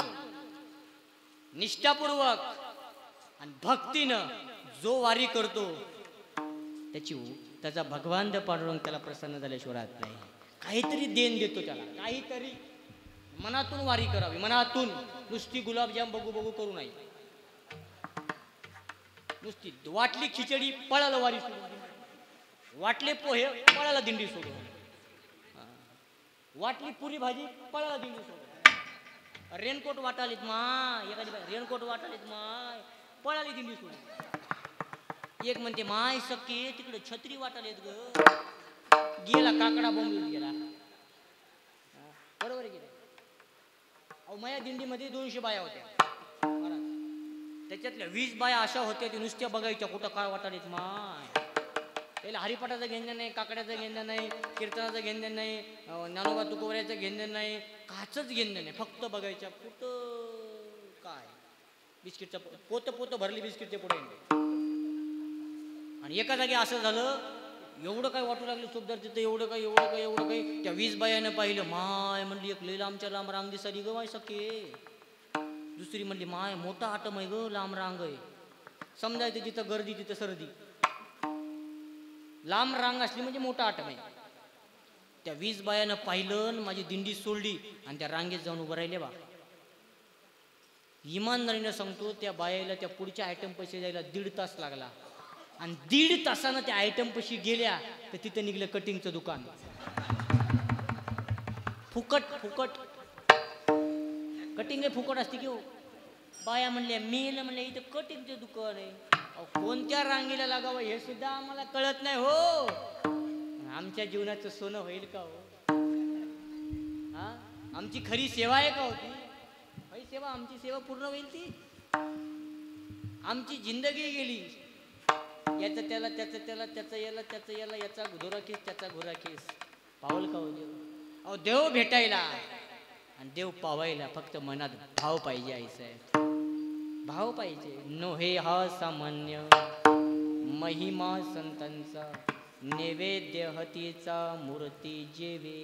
निष्ठापूर्वक आणि भक्तीनं जो वारी करतो त्याचा भगवान पांडुरंग त्याला प्रसन्न झाल्याशिवाय राहत नाही. काहीतरी देण देतो त्याला, काहीतरी. मनातून वारी करावी, मनातून. नुसती गुलाबजाम बघू बघू करू नये. नुसती वाटली खिचडी पळाला वारी सोडून, वाटले पोहे पळाला दिंडी सोडून, वाटली पुरी भाजी पळाला दिंडी सोडून, रेनकोट वाटालीत माय, एखादी रेनकोट वाटालीत माय पळाली दिंडी सोडून. एक म्हणते माय सख्खे तिकडे छत्री वाटालेत ग, गेला काकडा बोंबलून गेला. बरोबर गेला. अहो माया दिंडीमध्ये 200 बाया होत्या. त्याच्यातल्या 20 बाया अशा होत्या की नुसत्या बघायच्या कुठं काय वाटालीत माय. त्याला हरिपाठाचं घेणं नाही, काकड्याचं घेणं नाही, कीर्तनाचं घेणं नाही, ज्ञानोबा तुकोबऱ्याचं घेणं नाही, काचच घेणं नाही. फक्त बघायच्या कुठं काय. बिस्किटचं पोतं भरली बिस्किटचे पुढे. आणि एका जागी असं झालं, एवढं काय वाटू लागलं सुबदार तिथं, एवढं काय. त्या 20 बायानं पाहिलं माय, म्हणली एक लई लांबच्या लांब रांग दिसाली ग माय सखे. दुसरी म्हणली माय मोठा आटम आहे ग, लांब रांग आहे. समजायचं जिथं गर्दी तिथं सर्दी. लांब रांग असली म्हणजे मोठा आटम आहे. त्या 20 बायानं पाहिलं, माझी दिंडी सोडली आणि त्या रांगेत जाऊन उभं राहिले. बा इमानदारीनं सांगतो, त्या बायाला त्या पुढच्या आयटम पैसे जायला 1.5 तास लागला. आणि 1.5 तासानं त्या आयटम पशी गेल्या तर तिथं निघलं कटिंगचं दुकान. फुकट कटिंग फुकट असते की हो. बाया म्हणल्या मेल म्हणल्या इथं कटिंगचं दुकान आहे. कोणत्या रांगेला लागावं हे सुद्धा आम्हाला कळत नाही हो. आमच्या जीवनाचं सोनं होईल का हो? हा, आमची खरी सेवा आहे का होती? खरी सेवा, आमची सेवा पूर्ण होईल ती? आमची जिंदगी गेली याचं त्याला, त्याचं त्याला, त्याचं याला, त्याचं याला, याचा घोराखीस त्याचा घोराखीस. पावल का हो देव? अहो देव भेटायला आणि देव पावायला फक्त मनात भाव पाहिजे. आई साहेब, भाव पाहिजे. नोहे हा सामान्य महिमा संतांचा, नैवेद्य हतीचा मूर्ती जेवे.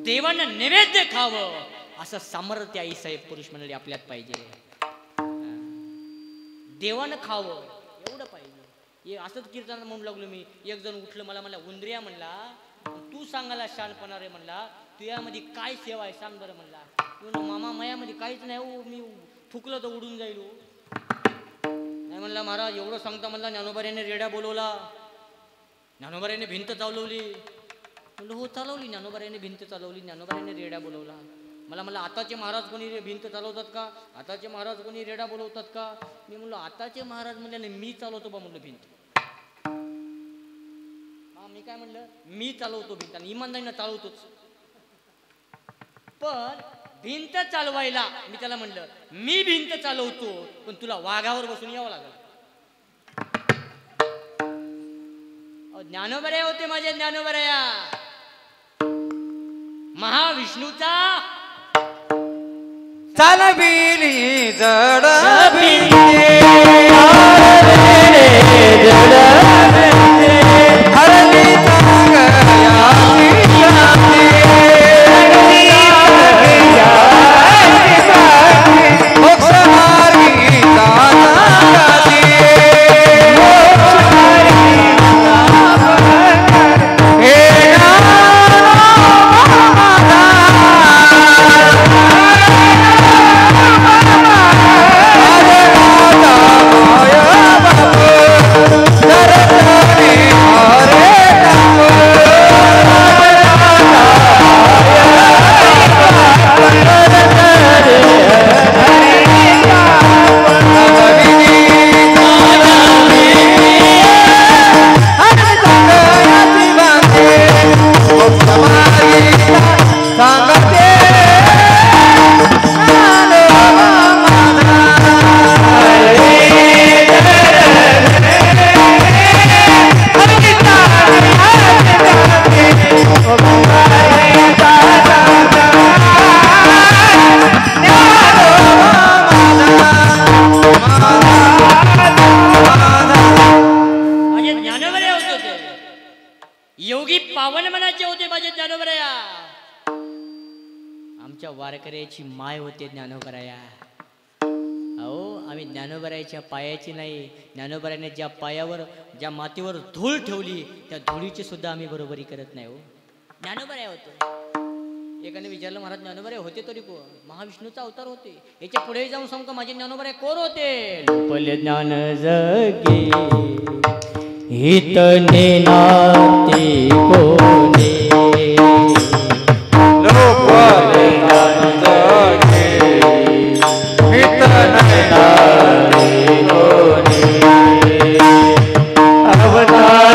देवानं नैवेद्य खावं असं सामर्थ्य आई साहेब पुरुष मंडळी आपल्यात पाहिजे. देवानं खावं एवढं पाहिजे. असंच कीर्तनात म्हणू लागलो मी. एक जण उठलं, मला उंदरिया म्हणला, तू सांगायला शानपणा रे म्हणला, तुझ्यामध्ये काय सेवा आहे सांग बरं म्हणला. मामा मायामध्ये काहीच नाही हो, मी फुकलं तर उडून जाईल. नाही म्हणला महाराज एवढं सांगता म्हणला, ज्ञानोबाऱ्याने रेड्या बोलवला, ज्ञानोबाऱ्याने भिंत चालवली. म्हणलं हो चालवली, ज्ञानोबाऱ्याने भिंत चालवली, ज्ञानोबाऱ्याने रेड्या बोलवला. मला आताचे महाराज कोणी भिंत चालवतात का? आताचे महाराज कोणी रेडा बोलवतात का? मी म्हणलो आताचे महाराज म्हणले मी चालवतो बा म्हणलं भिंत. मी काय म्हणलं, मी चालवतो भिंत आणि इमानदारीनं चालवतोच. पण भिंत चालवायला मी त्याला म्हणलं मी भिंत चालवतो, पण तुला वाघावर बसून यावं लागलं. ज्ञानोबऱ्या होते माझे, ज्ञानोबऱ्या महाविष्णूचा चालविली जड Dara वारकऱ्याची माय होते ज्ञानोबराया. अहो आम्ही ज्ञानोबरायाच्या पायाची नाही, ज्ञानोबरायाने ज्या पायावर ज्या मातीवर धूळ ठेवली त्या धुळीची सुद्धा आम्ही बरोबरी करत नाही. हो ज्ञानोबराया होतो. एकाने विचारलं महाराज ज्ञानोबराया होते तरी कोण? महाविष्णूचा अवतार होते. याच्या पुढे जाऊन सांगतो माझे ज्ञानोबराया कोण होते? लोपले ज्ञान जगे हितने नाते कोणे, लोपले ज्ञान जगे हितने नाते कोणे, अवतार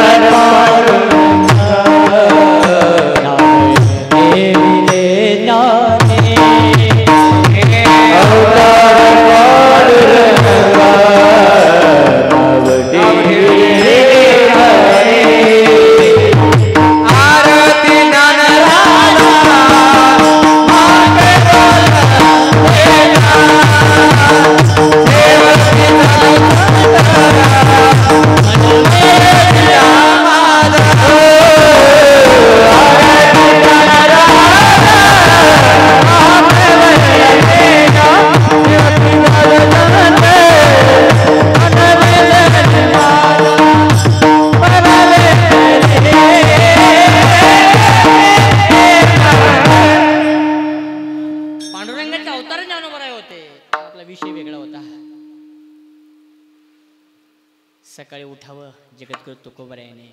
सकाळी उठावं जगद्गुरु तुकोबरायाने.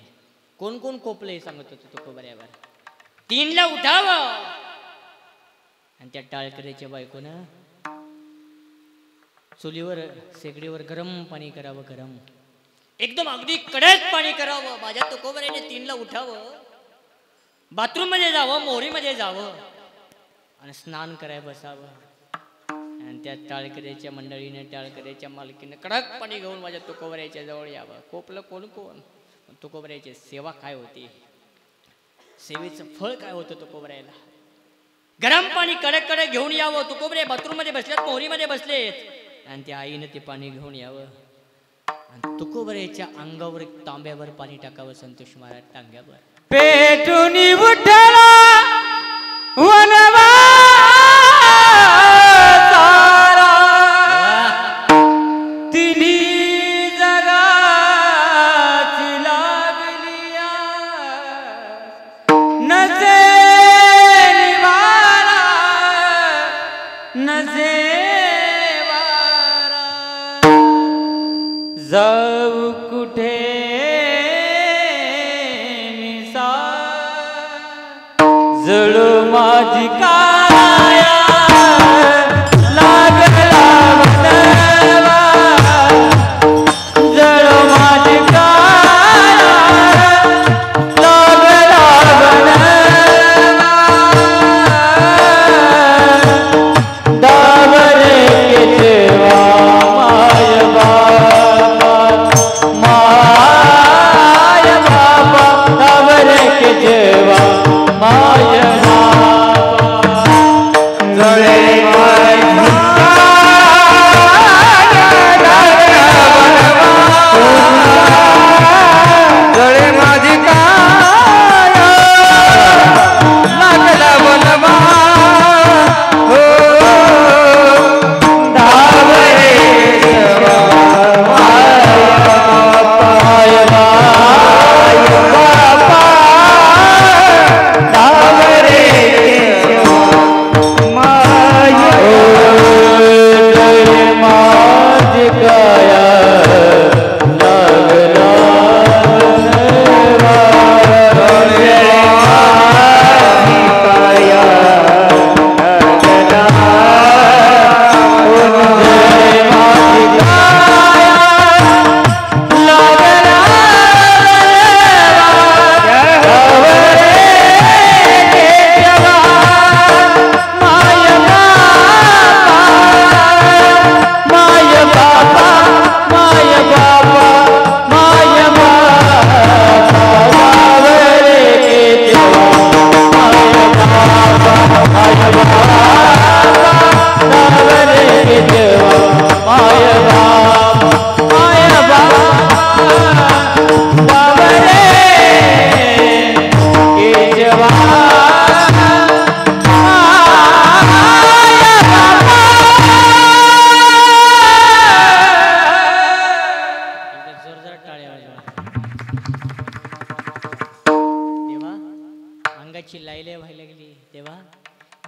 कोण कोण कोपले सांगत होतं तुकोबरायावर. 3ला उठावं आणि त्या टाळकऱ्याच्या बायकोनं चुलीवर शेगडीवर गरम पाणी करावं. गरम एकदम अगदी कडक पाणी करावं. माझ्या तुकोबरायाने 3ला उठावं, बाथरूम मध्ये जावं, मोरीमध्ये जावं आणि स्नान करायला बसावं. आणि त्या टाळकऱ्याच्या मंडळीने टाळकऱ्याच्या मालकीने कडक पाणी घेऊन माझ्या तुकोबरायाच्या जवळ यावं. कोपलं कोण कोण? तुकोबरायाची सेवा काय होती, सेवेचं फळ काय होतं तुकोबरायाला. गरम पाणी कडक कडक घेऊन यावं. तुकोबराया बाथरूम मध्ये बसलेत, मोहरीमध्ये बसलेत आणि त्या आईनं ते पाणी घेऊन यावं आणि तुकोबरायाच्या अंगावर एक तांब्यावर पाणी टाकावं. संतोष महाराज टांग्यावर पेटून उठला वनवा जाऊ कुठे निसा जळू माझी काया लागला बनवा जळू माझी काया लागला बनवा दावरे के देवा माय बा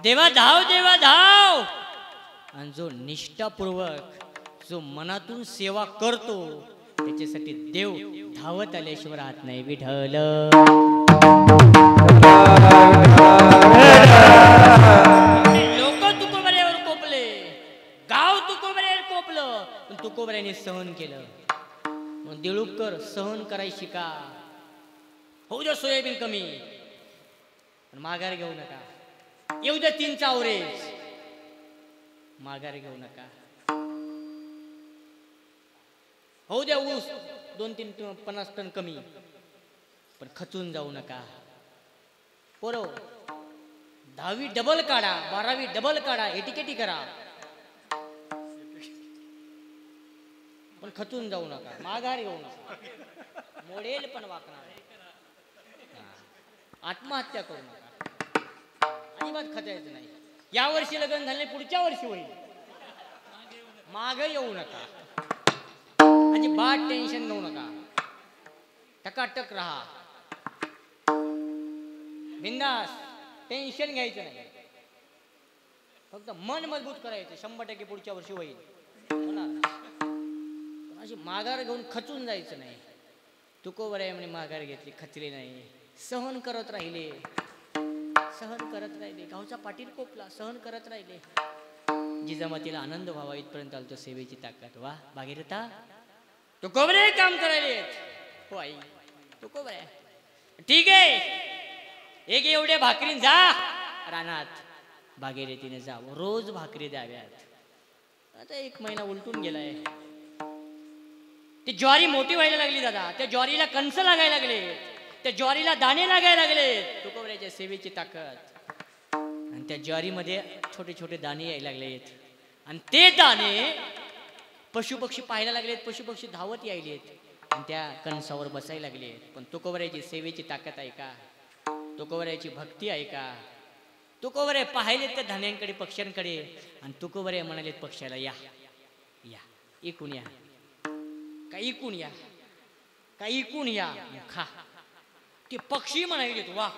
देवा धाव आणि जो निष्ठापूर्वक जो मनातून सेवा करतो त्याच्यासाठी देव धावत आल्याशिवाय राहत नाही. विठ्ठल लोक तुकोबऱ्यावर कोपले, गाव तुकोबऱ्यावर कोपलं, पण तुकोबऱ्याने सहन केलं. मग देळुकर सहन करायची शिका. होऊ द्या सोयाबीन कमी पण माघार घेऊ नका. येऊ द्या 3 चावरेज माघार घेऊ नका. होऊ द्या ऊस 2-3 50 टन कमी पण खचून जाऊ नका. पोरो 10वी डबल काढा, 12वी डबल काढा, एटीकेटी करा पण खचून जाऊ नका. माघार घेऊ नका. मोडेल पण वाकणार. आत्महत्या करू नका. अजिबात खचायचं नाही. या वर्षी लग्न झाले पुढच्या वर्षी होईल. माग येऊ नका. अजिबात टेन्शन घेऊ नका. टकाटक राहा. बिंदास. टेन्शन घ्यायचं नाही. फक्त मन मजबूत करायचं. 100% पुढच्या वर्षी होईल. अशी माघार घेऊन खचून जायचं नाही. तुकोबर आहे म्हणे माघार घेतली, खचली नाही. सहन करत राहिले. गावचा पाटील कोपला, सहन करत राहिले. जिजामातीला आनंद व्हावा इथपर्यंत आलो. सेवेची ताकद. वा भागीरथा तुकोबरे काम करायले. हो आई तुकोबर आहे. ठीक आहे. एक एवढे भाकरी जा रानात. भागीरथीने जावं. रोज भाकरी द्याव्यात. आता 1 महिना उलटून गेलाय. ती ज्वारी मोठी व्हायला लागली दादा. त्या ज्वारीला कंस लागायला लागले. त्या ज्वारीला दाणे लागायला लागले. तुकोबऱ्याच्या सेवेची ताकद. आणि त्या ज्वारीमध्ये छोटे छोटे दाणे यायला लागलेत. आणि ते दाणे पशुपक्षी पाहायला लागलेत. पशुपक्षी धावत यायलेत आणि त्या कणसावर बसायला लागलेत. पण तुकोबऱ्याची सेवेची ताकद आहे का? तुकोबऱ्याची भक्ती आहे का? तुकोबरे पाहिलेत त्या धान्यांकडे, पक्ष्यांकडे. आणि तुकोबरे म्हणालेत पक्ष्याला या या इकून या, काही इकून या, काही इकून या, खा. ते पक्षी म्हणाले वा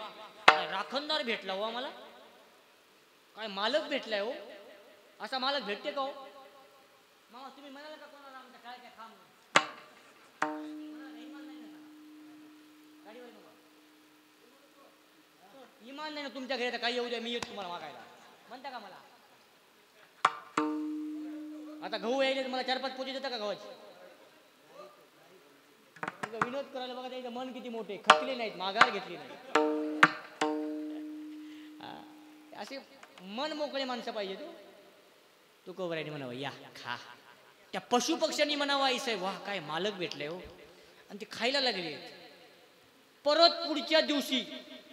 काय राखणदार भेटला हो आम्हाला. काय मालक भेटलाय हो. असा मालक भेटते का हो मामा? तुम्ही म्हणाला का कोणाला आमच्या काय काय खा इमान नाही ना तुमच्या घरी. काही येऊ द्या, मी येतो तुम्हाला मागायला म्हणता का मला? आता गहू यायले मला 4-5 पोती देता का गव्हाची? विनोद करायला बघा. त्याचं मन किती मोठे. खचले नाहीत, माघार घेतली नाही. असे मन मोकळे माणसं पाहिजे. तुकोबऱ्याने म्हणावं या खा. त्या पशुपक्ष्यांनी म्हणावं आईस आहे वा काय मालक भेटले हो. आणि ते खायला लागले. परत पुढच्या दिवशी,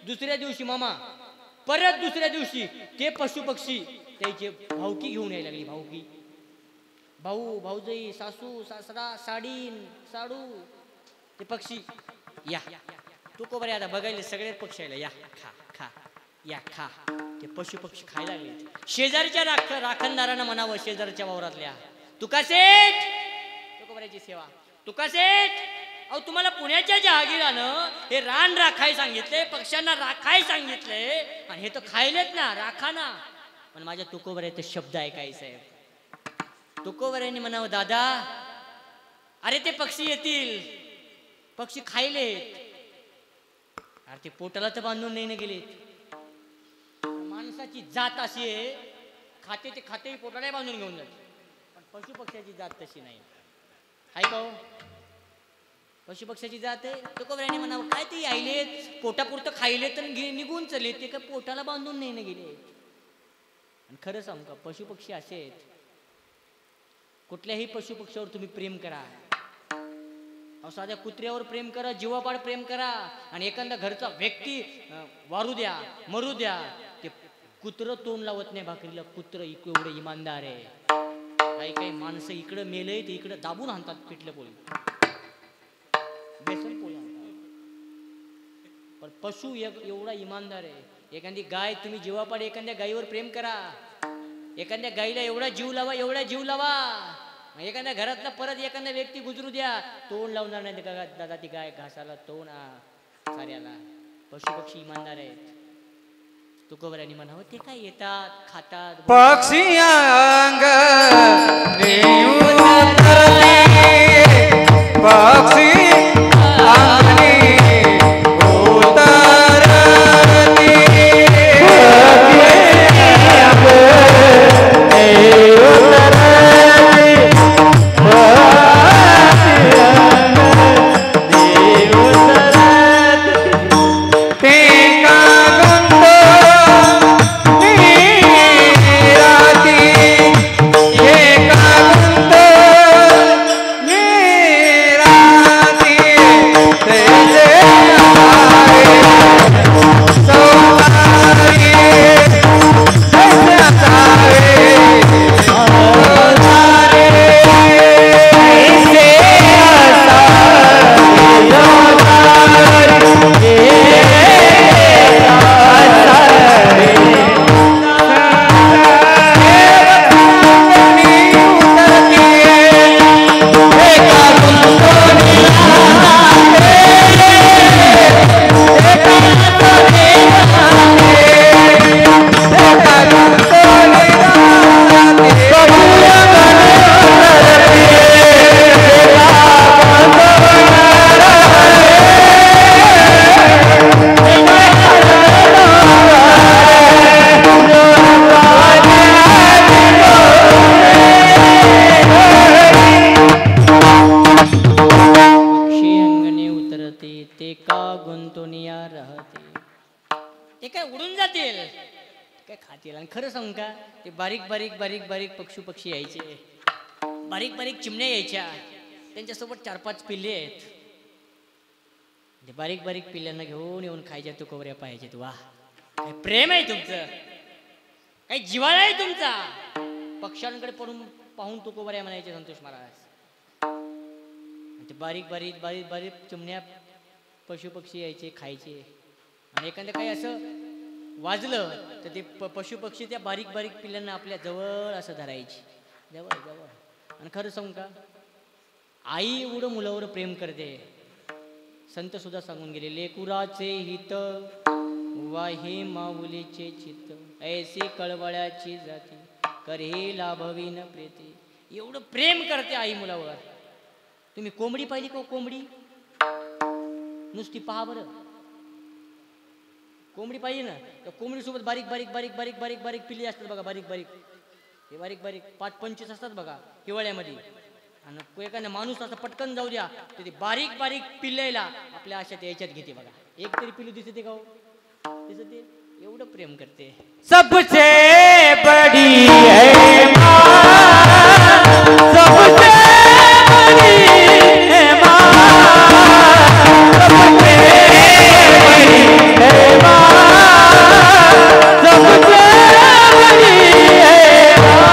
दुसऱ्या दिवशी मामा, परत दुसऱ्या दिवशी ते पशुपक्षी त्याचे भावकी घेऊन यायला लागली. भावकी, भाऊ, भाऊजाई, सासू, सासरा, साडीन, साडू, ते पक्षी या. तुकोबरे आता बघायले सगळे पक्षी आले. या खा खा या खा. ते पशुपक्षी खायला लागले. शेजारच्या राखणदारांना म्हणावं, शेजारच्या वावरातल्या, तुका सेठ, तुकोबऱ्याची सेवा, तुका सेठ, अहो तुम्हाला पुण्याच्या जहागीरानं हे रान राखाय सांगितले, पक्ष्यांना राखाय सांगितले आणि हे तर खायलेत ना, राखा ना. पण माझ्या तुकोबऱ्याचे शब्द ऐकाय साहेब. तुकोबऱ्यांनी म्हणावं दादा अरे ते पक्षी येतील, पक्षी खायलेत. अरे ते पोटाला तर बांधून नाही ना गेलेत. माणसाची जात अशी आहे, खाते ते खाते पोटाला बांधून घेऊन जाते. पण पशुपक्ष्याची जात तशी नाही. आहे का हो? पशुपक्ष्याची जात आहे. तुकोबऱ्याने म्हणावं काय ते यायलेत, पोटापुरतं खायलेत आणि निघून चले. ते काय पोटाला बांधून नाही ना गेले. आणि खरं सांगू का, पशुपक्षी असे आहेत. कुठल्याही पशुपक्ष्यावर तुम्ही प्रेम करा. साध्या कुत्र्यावर प्रेम करा, जीवापाड प्रेम करा. आणि एखादा घरचा व्यक्ती वारू द्या, मरू द्या, ते कुत्र तोंड लावत नाही भाकरीला. कुत्र एवढं इमानदार आहे. काही काही माणसं इकडं मेलंय ते इकडं दाबून आणतात पिठलं पोळी, बेसन पोळी आणतात. पण पशु एवढा इमानदार आहे. एखादी गाय तुम्ही जीवापाड एखाद्या गायीवर प्रेम करा. एखाद्या गायीला एवढा जीव लावा, एवढा जीव लावा. एखाद्या घरातला परत एखादा व्यक्ती गुजरू द्या, तोंड लावणार नाही दादा. ती गाय घासाला तोंड साऱ्याला. पशुपक्षी इमानदार आहेत. तुकोबऱ्यांनी म्हणावं ते काय येतात खातात पक्षी अंग पक्षी अंगणी पक्षी यायचे बारीक बारीक चिमण्या यायच्या त्यांच्यासोबत 4-5 पिल्ले आहेत ते बारीक बारीक पिल्ल्यांना घेऊन येऊन खायच्या तुकोबऱ्या पाहायचे वाह काय प्रेम आहे तुमचं काय जिव्हाळा आहे तुमचा पक्ष्यांकडे पडून पाहून तुकोबऱ्या म्हणायचे संतोष महाराज ते बारीक बारीक बारीक बारीक चिमण्या पशुपक्षी यायचे खायचे आणि एखादं काही असं वाजलं तर ते पशुपक्षी त्या बारीक बारीक पिल्लांना आपल्या जवळ असं धरायची जवळ जवळ आणि खरं सांगू का आई एवढं मुलावर प्रेम करते संत सुद्धा सांगून गेले लेकुराचे हित वाहे माऊलीचे चित्त ऐसे कळवळ्याची जाती करे लाभवीन प्रीती एवढं प्रेम करते आई मुलावर तुम्ही कोंबडी पाहिली का कोंबडी नुसती पहा बरं कोंबडी पाहिजे ना तर कोंबडीसोबत बारीक बारीक बारीक बारीक बारीक बारीक पिल्ली असतात बघा बारीक बारीक हे बारीक बारीक 5-25 असतात बघा हिवाळ्यामध्ये आणि एखादा माणूस असं पटकन जाऊ द्या तर ते बारीक बारीक पिल्लायला आपल्या अशात याच्यात घेते बघा एक तरी पिल्लू दिसते का दिसते एवढं प्रेम करते सबसे बड़ी है माँ सबसे बड़ी है माँ सबसे बड़ी है माँ सबसे बड़ी है माँ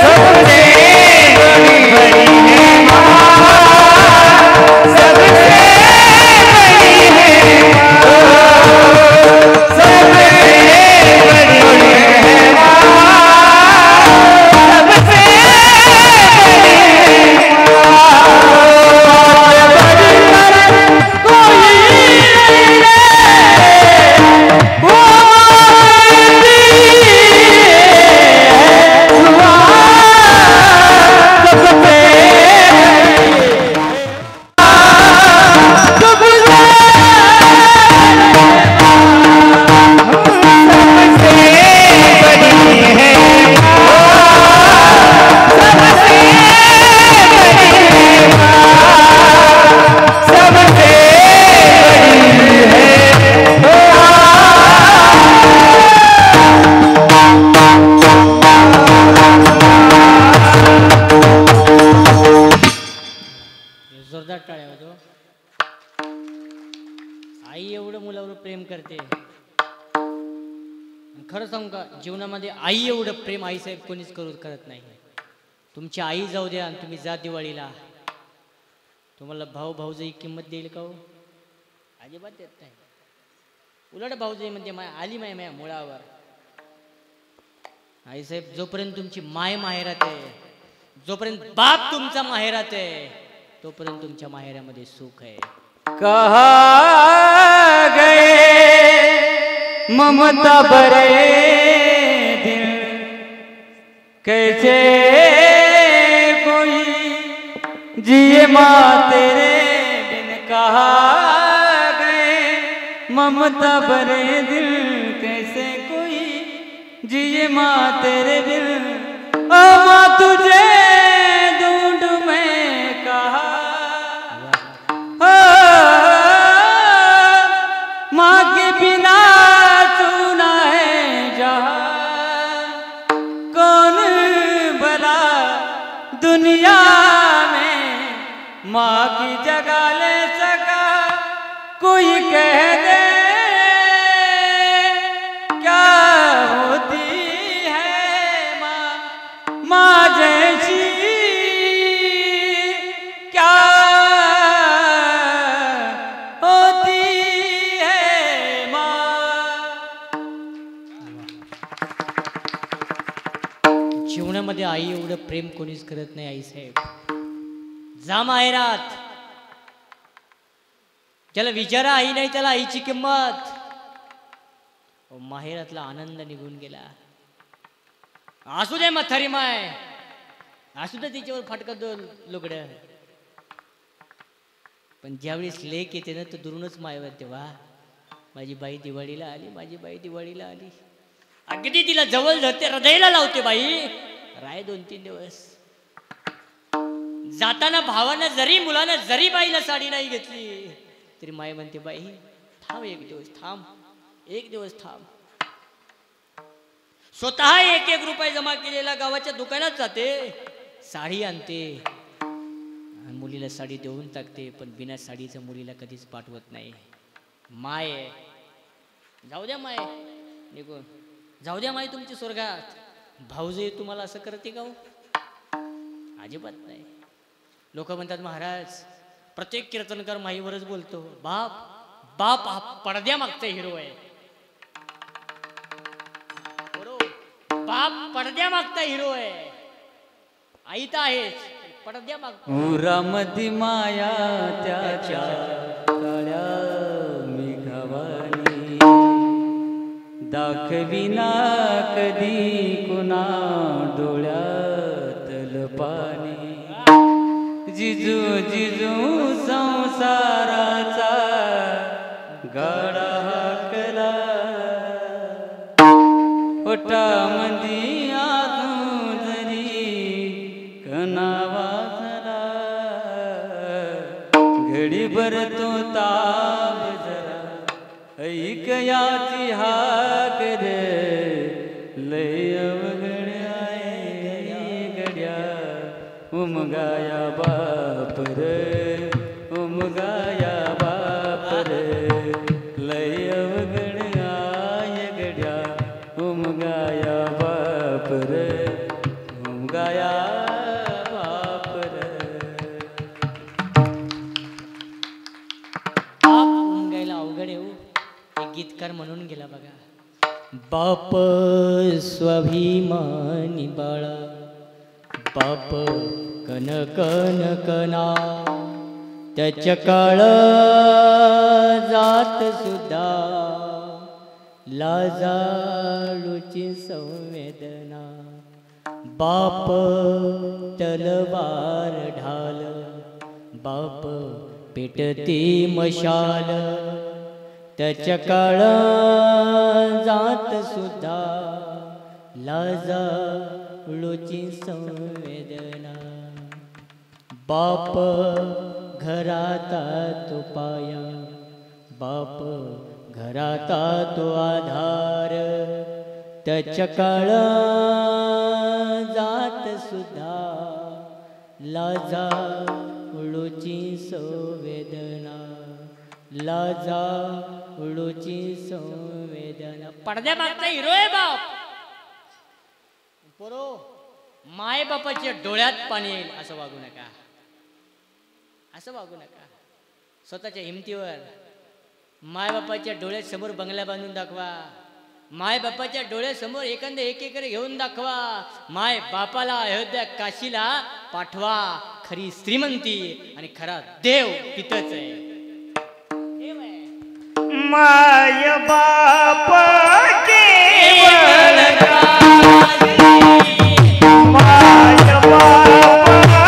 सबसे बड़ी है माँ सबसे जीवनामध्ये आई एवढं प्रेम आईसाहेब कोणीच करत नाही तुमची आई जाऊ द्या आणि तुम्ही जा दिवाळीला तुम्हाला भाऊ भाऊजाई किंमत देईल का हो अजिबात देत नाही उलट भाऊजाई म्हणजे आली माया मुळावर आईसाहेब जोपर्यंत तुमची माय माहेरात आहे जोपर्यंत बाप तुमचा माहेरात आहे तोपर्यंत तुमच्या माहेरामध्ये सुख आहे कहा गए ममता भरे दिल कैसे कोई जिए माँ तेरे बिन कहा गए। ममता भरे दिल कैसे कोई जिए माँ तेरे बिन। ओ माँ तुझे ढूंढ मैं कहा, माँ के बिना सुना है जहाँ। कौन भला दुनिया में माँ की जगह ले सका। कोई कह दे क्या होती है माँ, माँ जैसी क्या होती है माँ। जीवनामध्ये आई एवढं प्रेम कोणीच करत नाही आई साहेब. जा माहेरात. ज्याला विचारा आई नाही त्याला आईची किंमत. माहेरातला आनंद निघून गेला. असू दे म्हातारी माय, असू दे तिच्यावर फाटकं लुगडं, पण ज्यावेळेस लेक येते ना तर दुरूनच मायवर तेव्हा माझी बाई दिवाळीला आली, माझी बाई दिवाळीला आली. अगदी तिला जवळ धरते, हृदयाला लावते. बाई राय 2-3 दिवस. जाताना भावानं जरी मुलानं जरी बाईला साडी नाही घेतली तरी माय म्हणते बाई थांब, 1 दिवस थांब, 1 दिवस थांब. स्वतः 1-1 रुपये जमा केलेला गावाच्या दुकानात जाते, साडी आणते, मुलीला साडी देऊन टाकते. पण बिना साडीचं मुलीला कधीच पाठवत नाही. माय जाऊ द्या, माय निघून जाऊ द्या, माय तुमची स्वर्गात. भाऊजे तुम्हाला असं करते का हो? अजिबात नाही. लोक म्हणतात महाराज प्रत्येक कीर्तनकार माईवरच बोलतो. बाप बाप हा पडद्या मागचा हिरो आहे. बाप पडद्या मागता हिरो आहे. आई तर आहेच, पडद्या मागता. उरामती माया त्याच्या काळ्या मेघावानी दाखविना कधी कुणा डोळ्यातल पाणी. जिजू जिजू संसाराचा गाडा हाकला पोटामंदी आजू जरी कणा वाजला. घडीभर तो ताब जरा ऐक याची हाक रे. लय अवघड आहे गड्या उमगाया बाप रे, उमगाया बाप रे. लय अवघड आहे गड्या उमगाया बाप रे, उमगाया बाप रे. बाप उमगायला अवघड आहे हो. एक गीतकार म्हणून गेला बघा. बाप स्वाभिमानी बाळा, बाप कन कन कना, त्याच्या काळ जात सुद्धा लाजाळूची संवेदना. बाप तलवार ढाल, बाप पेटती मशाल, त्याच्या काळ जात सुद्धा लाजाळूची संवेदना. बाप घरात तो पाया, बाप घरात तो आधार, त्याच्या काळ जात सुद्धा लाजाळूची संवेदना. लाजाळूची संवेदना. पडद्या मागचा हिरो आहे बाप. पोरो माय बापाच्या डोळ्यात पाणी येईल असं वागू नका, असं वागू नका. स्वतःच्या हिमतीवर माय बापाच्या डोळ्यासमोर बंगला बांधून दाखवा. माय बापाच्या डोळ्यासमोर एखादं 1 एकर घेऊन दाखवा. माय बापाला अयोध्या काशीला पाठवा. खरी श्रीमंती आणि खरा देव तिथंच आहे. माय बाप केवळ माय बाप केवळ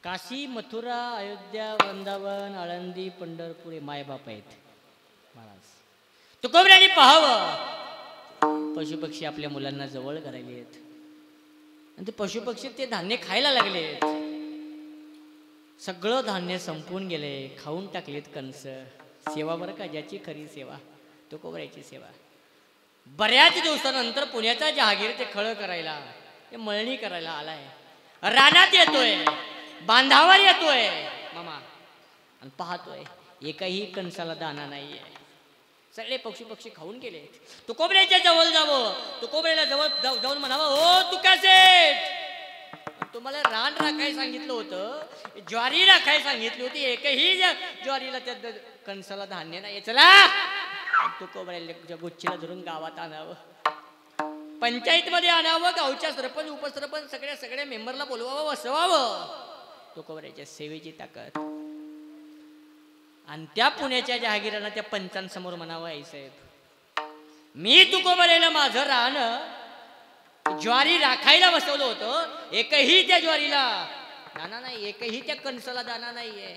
काशी मथुरा अयोध्या वृंदावन आळंदी पंढरपूर हे मायबाप आहेत महाराज. तुकोबऱ्याने पाहावं पशुपक्षी आपल्या मुलांना जवळ करायले आहेत आणि ते पशुपक्षी ते धान्य खायला लागले. सगळं धान्य संपून गेले, खाऊन टाकलेत कंस. सेवा बरं का, ज्याची खरी सेवा तुकोबऱ्याची सेवा. बऱ्याच दिवसानंतर पुण्याचा जहागीर ते खळं करायला, ते मळणी करायला आलाय. रानात येतोय, बांधावर येतोय मामा आणि पाहतोय एकही कणसाला दाना नाहीये. सगळे पक्षी खाऊन गेले. तुकोबऱ्याच्या जवळ जावं, तुकोबऱ्याला जवळ जाऊन म्हणावं, हो तुका सेठ, तुम्हाला रान राखाय सांगितलं होतं, ज्वारी राखाय सांगितली होती, एकही ज्वारीला त्या कणसाला धान्य नाही. चला तुकोबऱ्याच्या गुच्छीला धरून गावात आणावं, पंचायत मध्ये आणावं, गावच्या सरपंच उपसरपंच सगळ्या मेंबरला बोलवावं, बसवावं. तुकोबऱ्याच्या सेवेची ताकद. आणि त्या पुण्याच्या जहागीरांना त्या पंचांसमोर म्हणावं, आई साहेब मी तुकोबऱ्याला माझं रान ज्वारी राखायला बसवलं होतं, एकही त्या ज्वारीला दाना नाही, एकही त्या कणसाला दाना नाहीये.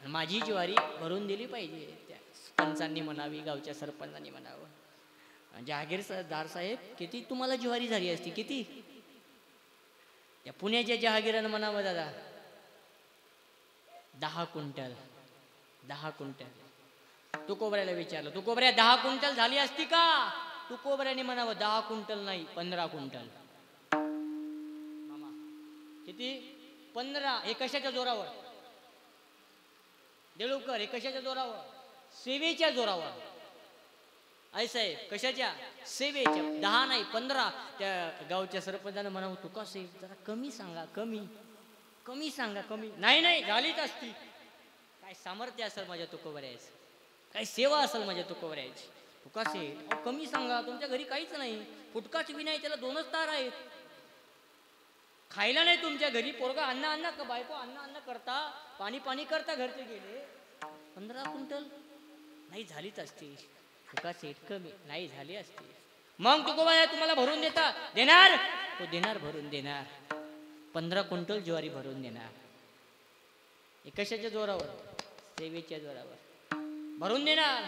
माझी ज्वारी भरून दिली पाहिजे. त्या पंचांनी म्हणावी, गावच्या सरपंचांनी म्हणावं. जहागीरदार साहेब किती तुम्हाला ज्वारी झाली असती, किती? त्या पुण्याच्या जहागीरानं म्हणावं, दादा 10 क्विंटल. 10 क्विंटल. तुकोबऱ्याला विचारलं, तुकोबऱ्या 10 क्विंटल झाली असती का? तुकोबऱ्याने म्हणावं 10 क्विंटल नाही, 15 क्विंटल. मामा किती? 15. हे कशाच्या जोरावर? देळूकर, हे कशाच्या जोरावर? सेवेच्या जोरावर. आई साहेब कशाच्या? सेवेच्या. 10 नाही 15. त्या गावच्या सरपंचानं म्हणावं, तुका साहेब जरा कमी सांगा, कमी सांगा, कमी. नाही झालीच असती. काय सामर्थ्य असेल माझ्या तुकोबऱ्याचं, काय सेवा असेल माझ्या तुकोबऱ्याची. तुका साहेब कमी सांगा, तुमच्या घरी काहीच नाही, फुटकाच बी नाही, त्याला 2च तार आहेत, खायला नाही तुमच्या घरी. पोरगा अन्न बायको अन्न करता, पाणी करता घरचे गेले. 15 क्विंटल नाही झालीच असती. तुका सेट कमी नाही झाली असती. मग तुकोबा तुम्हाला भरून देणार तो देणार, भरून देणार. 15 क्विंटल ज्वारी भरून देणार. कशाच्या जोरावर? सेवेच्या जोरावर भरून देणार.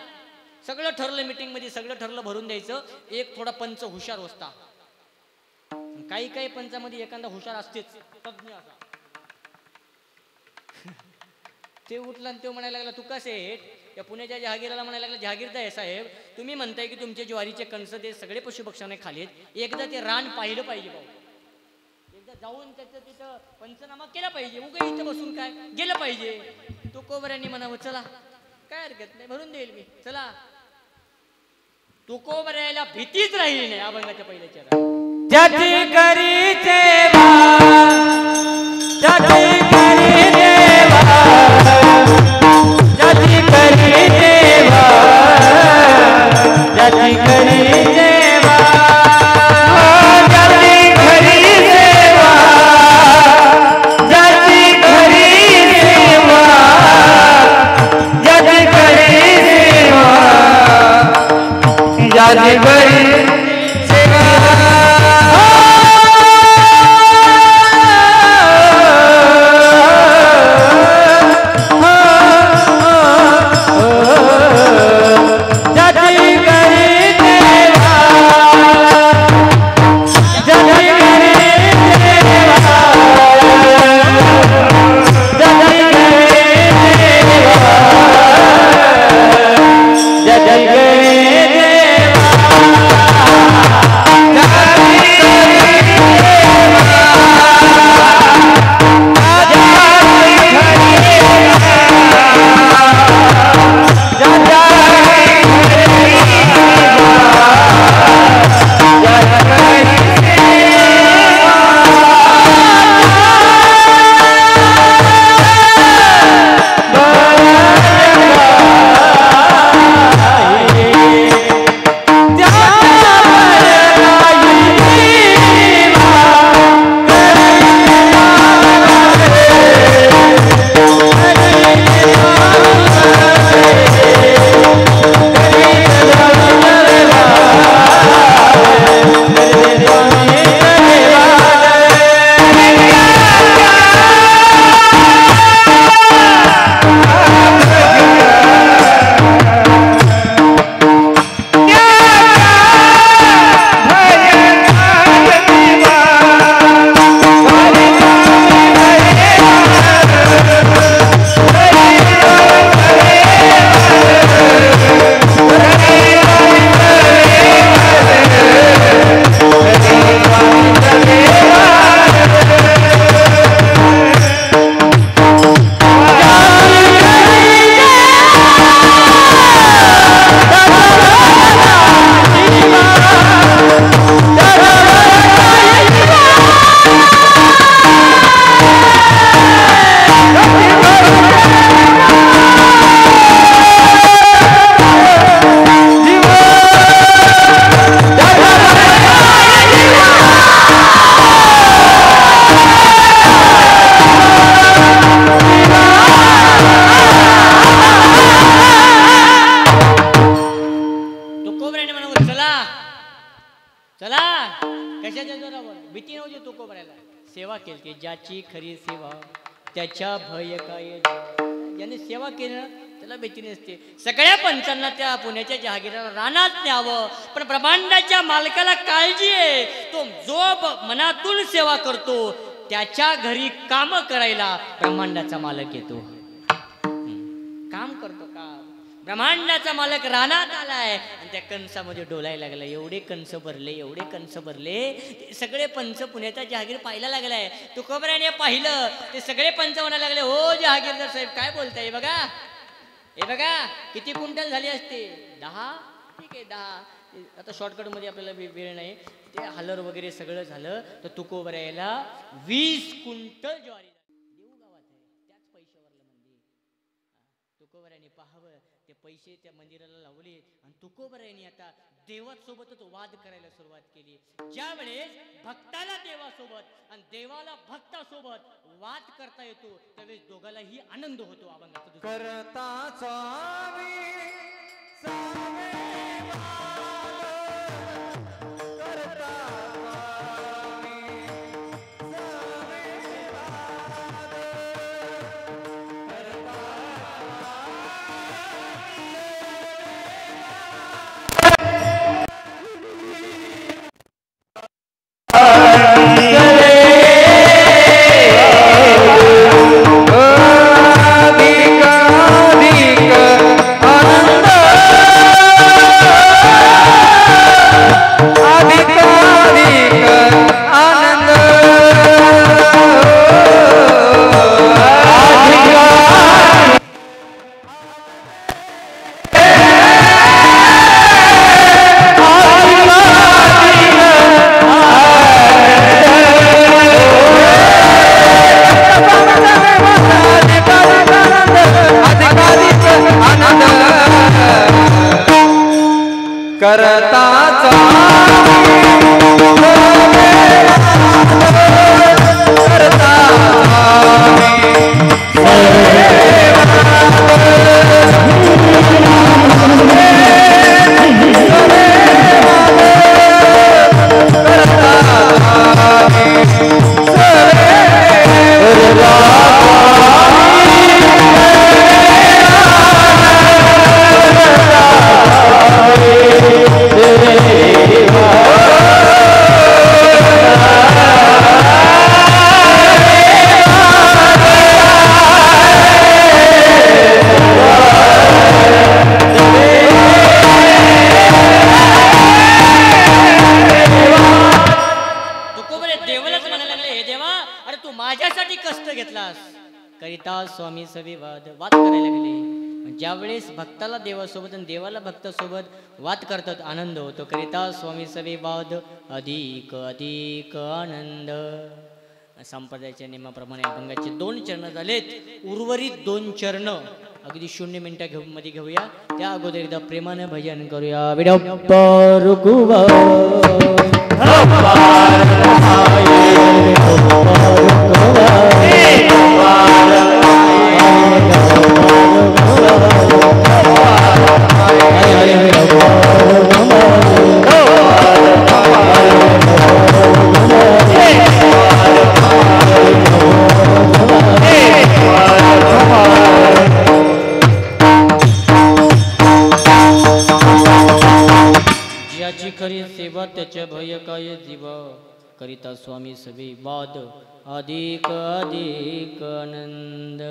सगळं ठरलं, मीटिंग मध्ये सगळं ठरलं, भरून द्यायचं. एक थोडा पंच हुशार असता, काही काही पंचामध्ये एखादा हुशार असतेच, तज्ञ असा. ते उठला आणि ते म्हणायला लागला, तुका सेठ त्या पुण्याच्या जहागीराला म्हणायला लागला, जहागीरदार साहेब तुम्ही म्हणताय की तुमचे ज्वारीचे कणस ते सगळे पशुपक्ष्याने खालेत, एकदा ते रान पाहिलं पाहिजे भाऊ. एकदा जाऊन त्याचं तिथं पंचनामा केला पाहिजे. उगा इथं बसून काय गेलं पाहिजे. तुकोबऱ्यांनी म्हणावं चला काय हरकत नाही, भरून देईल मी, चला. तुकोबऱ्याला भीतीच राहिली नाही अभंगाच्या पहिल्याच्या. ज्याची करी सेवा, ज्याची करी देवा, ज्याची करी देवा, ज्याची करी देवा, ज्याची खरी सेवा, ज्याची खरी सेवा, ज्याची खरी सेवा, ज्याची खरी ज्याची खरी सेवा त्याच्या भय काय. ज्याने सेवा केली ना त्याला भीती नसते. सगळ्या पंचांना त्या पुण्याच्या जहागीराला रानात न्यावं, पण ब्रह्मांडाच्या मालकाला काळजी आहे. तो जो मनातून सेवा करतो त्याच्या घरी काम करायला ब्रह्मांडाचा मालक येतो. काम करतो का ब्रह्मांडाचा मालक रानात आलाय आणि त्या कंसामध्ये डोलायला लागला. एवढे कंस भरले, एवढे कंस भरले, सगळे पंच पुण्याचा जहागीर पाहायला लागलाय. तुकोबऱ्याने पाहिलं ते सगळे पंच म्हणायला लागले, हो जहागीरदार साहेब काय बोलताय, बघा हे बघा किती क्विंटल झाली असते. 10. ठीक आहे 10. आता शॉर्टकट मध्ये आपल्याला वेळ नाही. ते हलर वगैरे सगळं झालं तर तुकोबऱ्याला 20 क्विंटल ज्वारी देऊ गावात आहे. त्याच पैशावरलं मंदिर. तुकोबऱ्याने पाहावं ते पैसे त्या मंदिराला लावले आणि तुकोबऱ्याने आता देवासोबतच वाद करायला सुरुवात केली. ज्यावेळेस भक्ताला देवासोबत आणि देवाला भक्तासोबत वाद करता येतो त्यावेळेस दोघालाही आनंद होतो. अभंगाचा करता स्वामी करता स्वामी सवी वाद करायला लागले. ज्यावेळेस भक्ताला देवासोबत आणि देवाला भक्तासोबत वाद करतात आनंद होतो. करिता स्वामी सवी वाद अधिक अधिक आनंद. संप्रदायाच्या नियमाप्रमाणे अभंगाचे 2 चरण झालेत. उर्वरित 2 चरण अगदी 0 मिनिटं मध्ये घेऊया. त्या अगोदर एकदा प्रेमाने भजन करूया. ज्याची खरी सेवा त्याच्या भय काय जीवा. करिता स्वामी सवे वाद अधिक अधिक आनंद.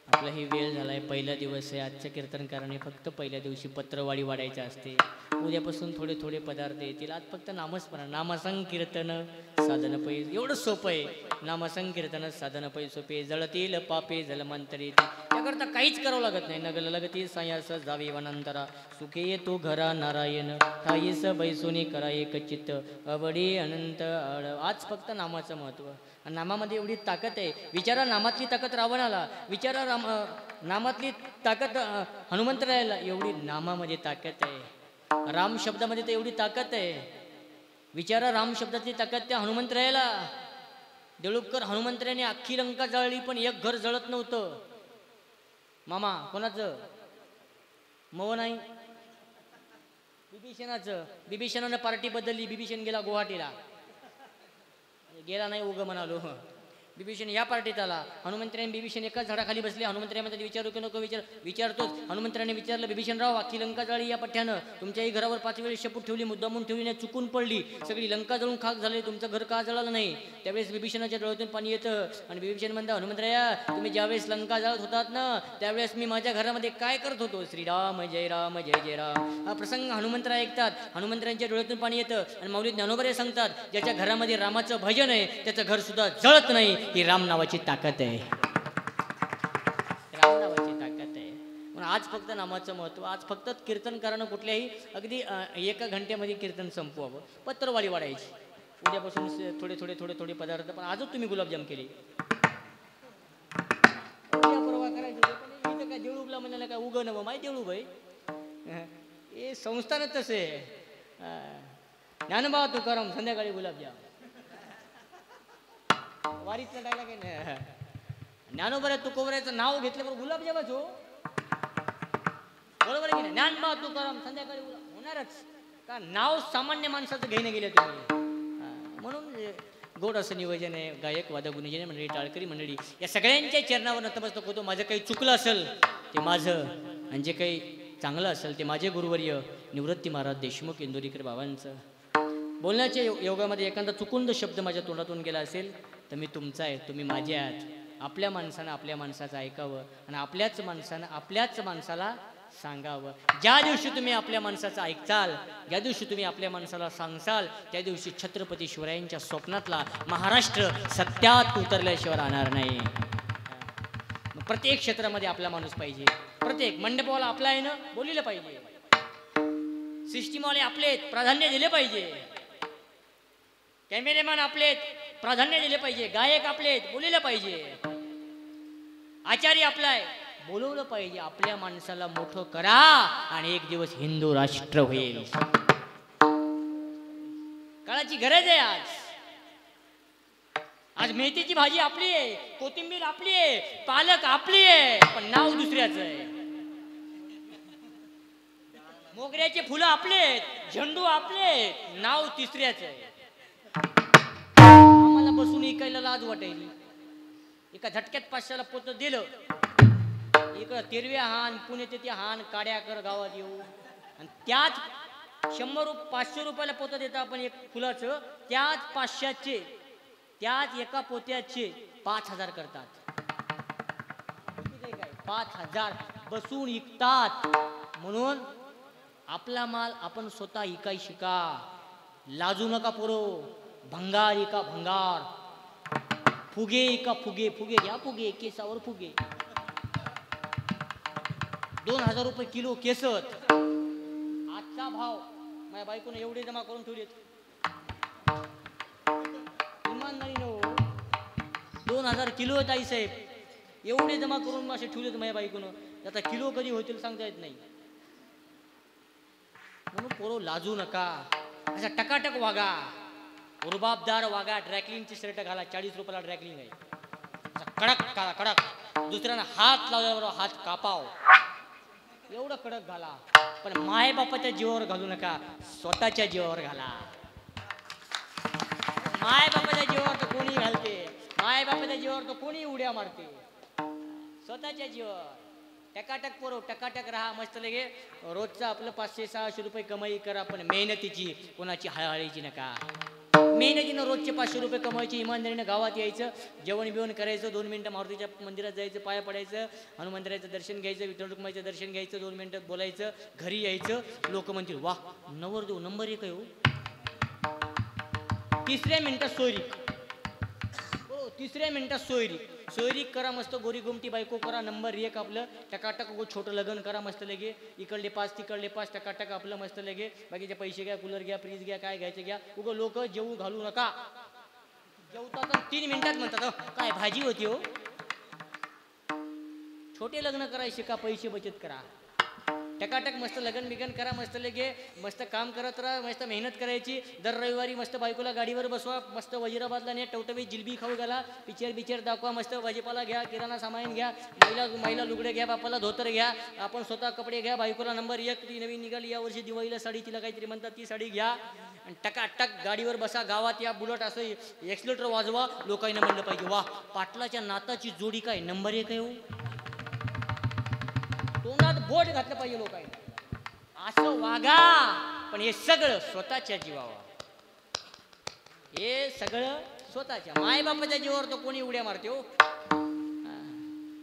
आपलाही वेळ झालाय. पहिला दिवस आहे. आजच्या कीर्तनकाराने फक्त पहिल्या दिवशी पत्रवाळी वाढायची असते. उद्यापासून थोडे थोडे पदार्थ येतील. आज फक्त नामस्मरण नामसंकीर्तन साधन पै एवढं सोपं आहे. नामसंकीर्तन साधन पै सोपे. जळतील पापे जलमंतरी. त्याकरता काहीच करावं लागत नाही. नगल लगती सायास जावी वनंतरा. सुखे येतो घरा नारायण ठाईस बैसुनी करा एक चित्त अवडी अनंत आळ. आज फक्त नामाचं महत्त्व. आणि नामामध्ये एवढी ताकद आहे. विचारा नामातली ताकद रावणाला. विचारा नामातली ताकद हनुमंतरायाला. एवढी नामामध्ये ताकद आहे. राम शब्दामध्ये तर एवढी ताकद आहे. विचारा राम शब्दातली ताकद त्या हनुमंतरायाला. देळुपकर हनुमंतरायाने अख्खी लंका जळली पण एक घर जळत नव्हतं. मामा कोणाचं? मव नाही, बिभीषणाचं. बिभीषणानं पार्टी बदलली. बिभीषण गेला गुवाहाटीला. गेला नाही उगं म्हणालो. बिभीषण या पार्टीत आला. हनुमंतरायाने बिभीषण एकाच झाडाखाली बसले. हनुमंतरायामध्ये विचारू की नको विचारतोच. हनुमंतरायाने विचारलं बिभीषणराव अख्खी लंका जळली या पठ्ठ्यानं. तुमच्याही घरावर 5 वेळेस शपूट ठेवली. मुद्दामून ठेवली नाही. चुकून पडली. सगळी लंका जळून खाक झाली. तुमचं घर का जळालं नाही? त्यावेळेस बिभीषणाच्या डोळ्यातून पाणी येतं. आणि बिभीषण म्हणता हनुमंतराया तुम्ही ज्यावेळेस लंका जळत होतात ना त्यावेळेस मी माझ्या घरामध्ये काय करत होतो? श्रीराम जय राम जय जय राम हा प्रसंग हनुमंतराय ऐकतात. हनुमंतरायांच्या डोळ्यातून पाणी येतं. आणि माऊली ज्ञानोबा सांगतात ज्याच्या घरामध्ये रामाचं भजन आहे त्याचं घर सुद्धा जळत नाही. ही राम नावाची ताकद आहे. राम नावाची ताकद आहे. म्हणून आज फक्त नामाचं महत्त्व. आज फक्त कीर्तनकारानं कुठल्याही अगदी 1 घंट्यामध्ये कीर्तन संपवावं. पत्रवाळी वाढायची. उद्यापासून थोडे थोडे थोडे थोडे पदार्थ. पण आजच तुम्ही गुलाबजाम केले. परवा करायचं पण इथं काय देऊळूबला म्हणाला काय उगं नवं माहिती देऊळूब आहे. हे संस्थानच तसे ज्ञानोबा तुकाराम संध्याकाळी गुलाबजाम. वारीतला डायलॉग आहे ना. ज्ञानोबा तुकोबराचं नाव घेतल्यावर गुलाबजामच हो. बरोबर आहे की नाही? ज्ञानोबा तुकाराम संध्याकाळी होणारच. का नाव सामान्य माणसाचं घेणं गेलं तुम्ही. म्हणून गोड असं नियोजन आहे. गायक वादक गुणजन मंडळी टाळकरी मंडळी या सगळ्यांच्या चरणावर नतमस्तक होतो. माझं काही चुकलं असेल ते माझं आणि जे काही चांगलं असेल ते माझे गुरुवर्य निवृत्ती महाराज देशमुख इंदोरीकर बाबांचं. बोलण्याच्या योगामध्ये एखादा चुकुंद शब्द माझ्या तोंडातून गेला असेल तर मी तुमचा आहे, तुम्ही माझे आहात. आपल्या माणसानं आपल्या माणसाचं ऐकावं आणि आपल्याच माणसानं आपल्याच माणसाला सांगावं. ज्या दिवशी तुम्ही आपल्या माणसाचं ऐकताल, ज्या दिवशी तुम्ही आपल्या माणसाला सांगसाल त्या दिवशी छत्रपती शिवरायांच्या स्वप्नातला महाराष्ट्र सत्यात उतरल्याशिवाय राहणार नाही. प्रत्येक क्षेत्रामध्ये आपला माणूस पाहिजे. प्रत्येक मंडपवाला आपला आहे ना बोलिलं पाहिजे. सिस्टीमवाले आपले प्राधान्य दिले पाहिजे. कॅमेरेमॅन आपले प्राधान्य दिले पाहिजे. गायक आपले बोलिलं पाहिजे. आचार्य आपलाय, बोलवलं पाहिजे, आपल्या माणसाला मोठं करा आणि एक दिवस हिंदू राष्ट्र होईल. काळाची गरज आहे आज. आज मेथीची भाजी आपली आहे, कोथिंबीर आपली आहे, पालक आपली आहे, पण नाव दुसऱ्याचं आहे. मोगऱ्याचे फुलं आपले आहेत, झेंडू आपले आहेत, नाव तिसऱ्याचं आहे. आम्हाला बसून ऐकायला लाज वाटायली. एका झटक्यात 500ला पोत दिलं, इकडं तेरव्या हान, पुणे ते हान, काड्या कर गावात येऊ, आणि त्याच 500 रुपयाला पोतं देतं आपण एक फुलाचं, त्याच 500चे, त्याच एका पोत्याचे 5000 करतात. 5000 बसून विकतात. म्हणून आपला माल आपण स्वतः इकाय शिका. लाजू नका पोरो. भंगार इका भंगार, फुगे इका फुगे, फुगे घ्या फुगे, केसावर फुगे. 2000 रुपये किलो केसत. आजचा भाव माझ्या बायकोने एवढे जमा करून ठेवलेत. इमानदारीने हो, 2000 किलो आहेत आई साहेब, एवढे जमा करून असे ठेवलेत माझ्या बायकोनं. त्याचा किलो कधी होतील सांगता येत नाही. म्हणून पोरो लाजू नका, असा टकाटक वागा, रुबाबदार वागा. ड्रॅकलिंगची शर्ट घाला, 40 रुपयाला ड्रॅकलिंग आहे. असा कडक घाला, कडक. दुसऱ्यांना हात लावल्याबरोबर हात कापाव, एवढं कडक घाला. पण माय बापाच्या जीवावर घालू नका, स्वतःच्या जीवावर घाला. माय बापाच्या जीवावर तर कोणी घालते, माय बापाच्या जीवावर तर कोणी उड्या मारते. स्वतःच्या जीवावर टकाटक पोरो, टकाटक राहा. मस्त लगे रोजचं आपलं 500-600 रुपये कमाई करा, पण मेहनतीची, कोणाची हळहळीची नका. मेहनतीनं रोजचे 500 रुपये कमवायचे, इमानदारीनं गावात यायचं, जेवण बिवण करायचं, 2 मिनिटं मारुतीच्या मंदिरात जायचं, पाया पडायचं, हनुमान मंदिराचं दर्शन घ्यायचं, विठ्ठल रुक्माईचं दर्शन घ्यायचं, 2 मिनिटात बोलायचं, घरी यायचं. लोक म्हणतील वाह नवरदेव नंबर 1 आहे हो. 3ऱ्या मिनिटात सोयरी, हो 3ऱ्या मिनिटात सोयरी. सोयरी करा मस्त, गोरी गोमटी बायको करा, नंबर 1 आपलं. टकाटक छोटं लग्न करा मस्त लगे, इकडले 5 तिकडले 5, टकाटक आपलं मस्त लगे. बाकीचे पैसे घ्या, कूलर घ्या, फ्रीज घ्या, काय घ्यायचं घ्या. उगं लोक जेवू घालू नका. जेवतात 3 मिनिटात म्हणतात काय भाजी होती हो. छोटे लग्न करायचे शिका, पैसे बचत करा. टकाटक मस्त लग्न बिगन करा मस्त लगे, मस्त काम करत राहा, मस्त मेहनत करायची. दर रविवारी मस्त बायकोला गाडीवर बसवा, मस्त वजिराबादला ने टवटवीत जिलबी खाऊ घाला, पिक्चर दाखवा, मस्त भाजीपाला घ्या, किराणा सामान घ्या, महिला लुगडे घ्या, बापाला धोतर घ्या, आपण स्वतः कपडे घ्या. बायकोला नंबर 1 ती नवीन निघाली या वर्षी दिवाळीला साडी, तिला काहीतरी म्हणतात, ती साडी घ्या आणि टकाटक गाडीवर बसा. गावात या, बुलट असं एक्सलेटर वाजवा. लोकांना म्हणलं पाहिजे वाह पाटलाच्या नाताची जोडी काय नंबर 1 आहे हो. तोंडात बोट घातलं पाहिजे लोकांनी. असं वागा, पण हे सगळं स्वतःच्या जीवावर. हे सगळं स्वतःच्या. माय बापाच्या जीवावर तो कोणी उड्या मारते हो.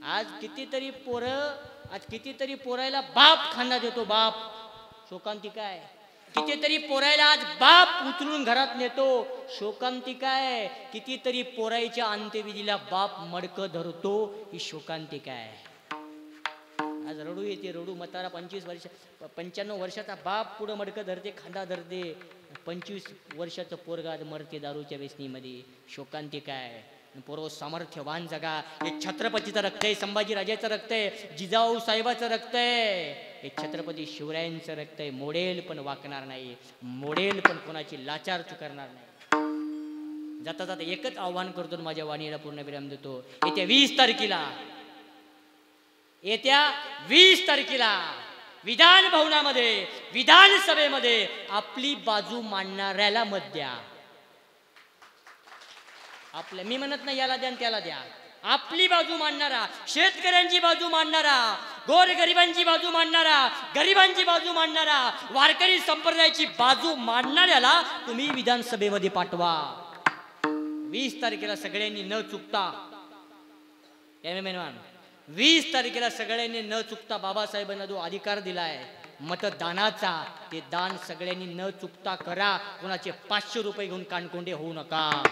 आज कितीतरी पोरायला बाप खांदा देतो, बाप शोकांतिका आहे. कितीतरी पोरायला आज बाप उचलून घरात नेतो, शोकांतिका आहे. कितीतरी पोराईच्या अंत्यविधीला बाप मडकं धरतो, ही शोकांतिका आहे. आज रडू येते, रडू. म्हातारा 95 वर्षाचा बाप पुढं मडकं धरते, खांदा धरते. 25 वर्षाचं पोरगा मरते दारूच्या व्यसनीमध्ये, शोकांतिका आहे. पोरो सामर्थ्यवान जगा. हे छत्रपतीचं रक्त आहे, संभाजीराजाचं रक्त आहे, जिजाऊ साहेबाचं रक्त आहे, हे छत्रपती शिवरायांचं रक्त आहे. मोडेल पण वाकणार नाही, मोडेल पण कोणाची लाचार करणार नाही. जाता जाता एकच आव्हान करतो, माझ्या वाणीला पूर्ण विराम देतो. येत्या 20 तारखेला विधान भवनामध्ये, विधानसभेमध्ये आपली बाजू मांडणाऱ्याला मत द्या. आपल्या, मी म्हणत नाही याला द्या त्याला द्या. आपली बाजू मांडणारा, शेतकऱ्यांची बाजू मांडणारा, गोरगरिबांची बाजू मांडणारा, गरिबांची बाजू मांडणारा, वारकरी संप्रदायाची बाजू मांडणाऱ्याला तुम्ही विधानसभेमध्ये पाठवा. 20 तारखेला सगळ्यांनी न चुकता, 20 तारखेला सगळ्यांनी न चुकता, बाबासाहेबांना जो अधिकार दिलाय मतदानाचा, ते दान सगळ्यांनी न चुकता करा. कोणाचे 500 रुपये घेऊन कानकोंडे होऊ नका.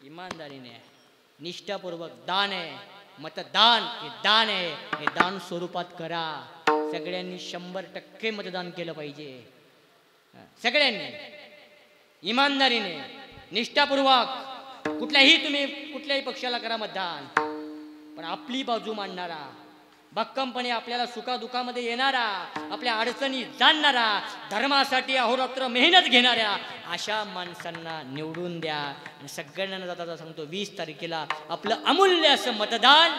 इमानदारीने, निष्ठापूर्वक दान आहे. मतदान हे दान आहे, हे दान स्वरूपात करा. सगळ्यांनी 100% मतदान केलं पाहिजे. सगळ्यांनी इमानदारीने, निष्ठापूर्वक कुठल्याही पक्षाला करा मतदान, पण आपली बाजू मांडणारा, भक्कमपणे आपल्याला सुखादुखामध्ये येणारा, आपल्या अडचणी जाणणारा, धर्मासाठी अहोरात्र मेहनत घेणाऱ्या अशा माणसांना निवडून द्या. आणि सगळ्यांना जाता सांगतो 20 तारखेला आपलं अमूल्य असं मतदान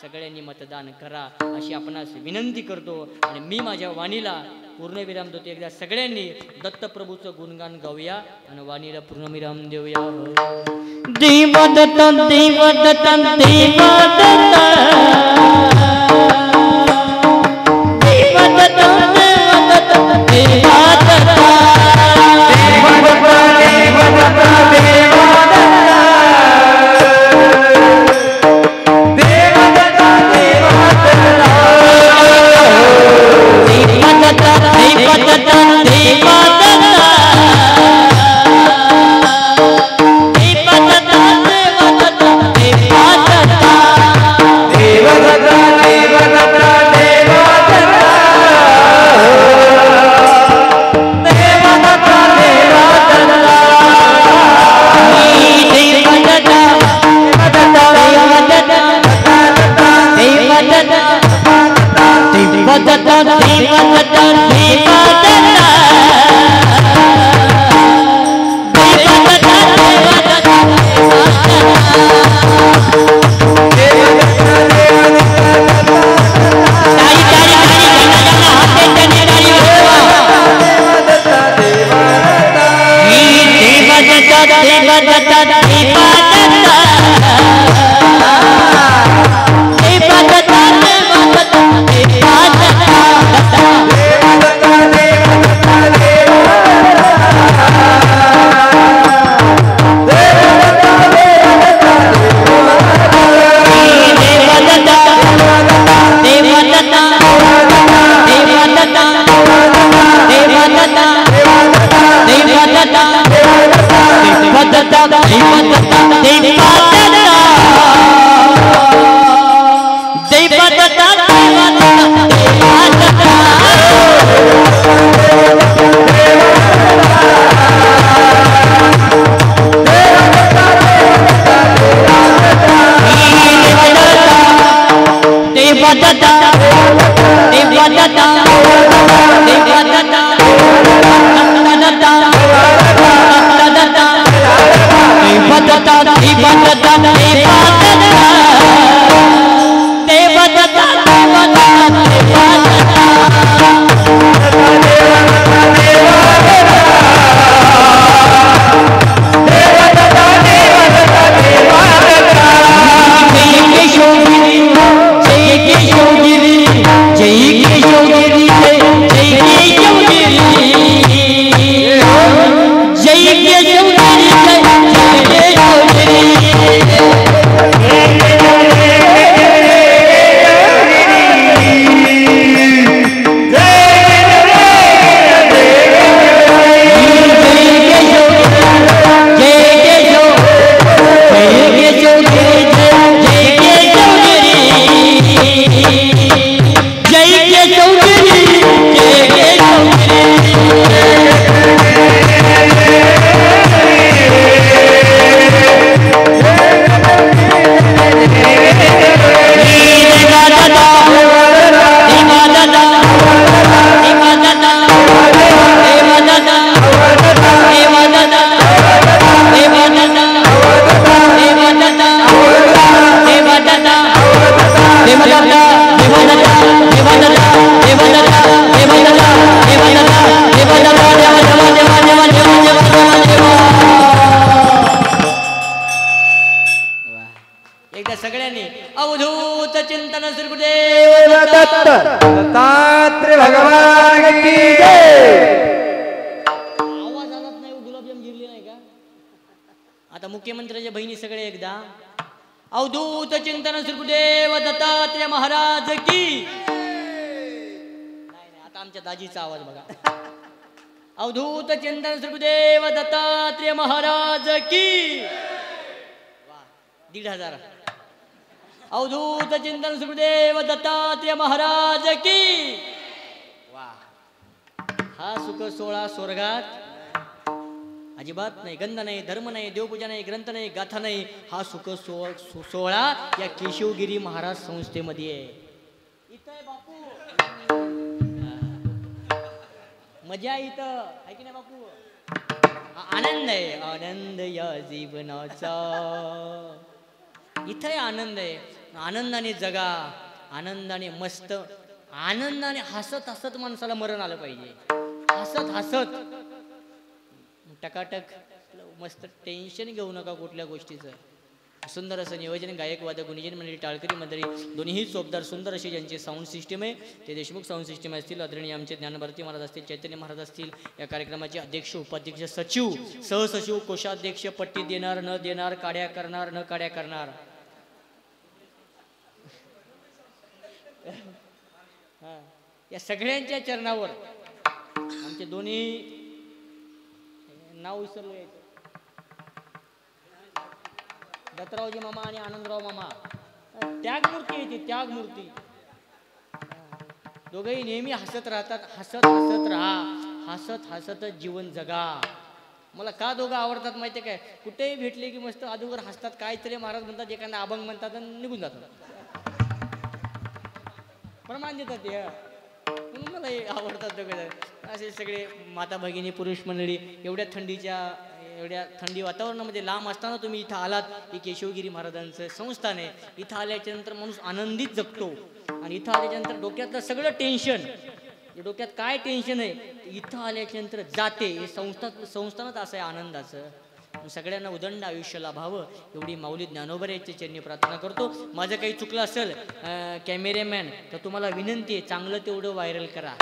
सगळ्यांनी मतदान करा अशी आपणास विनंती करतो. आणि मी माझ्या वाणीला पूर्णविराम देतो. एकदा सगळ्यांनी दत्तप्रभूचं गुणगान गाऊया आणि वाणीला पूर्णविराम देऊया. देवदत्त देवदत्त देवदत्त देवदत्त दत्तात्रेय भगवान की जय. आवाज आलाच नाही, गुलाबजाम गिरली नाही का? आता मुख्यमंत्र्याच्या बहिणी सगळे एकदा अवधूत चिंतन श्रीगुरुदेव दत्तात्रेय महाराज की. नाही आता आमच्या दाजीचा आवाज बघा. अवधूत चिंतन श्रीगुरुदेव दत्तात्रेय महाराज की. 1500. अवधूत चिंतन श्रीगुरुदेव दत्तात्रेय महाराज की. वा, हा सुख सोहळा स्वर्गात अजिबात नाही. गंध नाही, धर्म नाही, देवपूजा नाही, ग्रंथ नाही, गाथा नाही. हा सुख सोहळा या केशवगिरी महाराज संस्थेमध्ये आहे. इथं आहे बापू, मजा इथं आहे की नाही बापू? आनंद आहे, आनंद या जीवनाचा. इथं आनंद आहे. आनंदाने जगा, आनंदाने मस्त, आनंदाने हसत हसत माणसाला मरण आलं पाहिजे. हसत हसत टकाटक मस्त, टेन्शन घेऊ नका कुठल्या गोष्टीचं. सुंदर असं नियोजन, गायक वादक गुणीजन मंडळी, टाळकरी मंडळी दोन्हीही चोपदार सुंदर अशी ज्यांची साऊंड सिस्टीम आहे ते देशमुख साऊंड सिस्टीम असतील. आदरणीय आमचे ज्ञानभारती महाराज असतील, चैतन्य महाराज असतील. या कार्यक्रमाचे अध्यक्ष, उपाध्यक्ष, सचिव, सहसचिव, कोषाध्यक्ष, पट्टी देणार न देणार, काड्या करणार न काड्या करणार. या सगळ्यांच्या चरणावर आमचे दोन्ही नाव विसरलो यायचं, दत्तरावजी मामा आणि आनंदराव मामा, त्यागमूर्ती येते, त्यागमूर्ती. दोघंही नेहमी हसत राहतात. हसत हसत राहा, हसत हसत जीवन जगा. मला का दोघं आवडतात माहिती आहे काय? कुठेही भेटले की मस्त अदोगर हसतात. काहीतरी महाराज म्हणतात, एखादा अभंग म्हणतात आणि निघून जातात, प्रमाण देतात ते. म्हणून मला हे आवडतात दोघं. असे सगळे माता भगिनी, पुरुष मंडळी, एवढ्या थंडी वातावरणामध्ये लांब असताना तुम्ही इथं आलात. ही केशवगिरी महाराजांचं संस्थान आहे. इथं आल्याच्या नंतर माणूस आनंदित जगतो. आणि इथं आल्याच्यानंतर डोक्यातलं सगळं टेन्शन, डोक्यात काय टेन्शन आहे, इथं आल्याच्या नंतर जाते. हे संस्थानच असं आहे आनंदाचं. सगळ्यांना उदंड आयुष्य लाभावं एवढी माऊली ज्ञानोबा यांच्या चरणी प्रार्थना करतो. माझं काही चुकलं असेल कॅमेरामॅन तर तुम्हाला विनंती आहे, चांगलं तेवढं व्हायरल करा.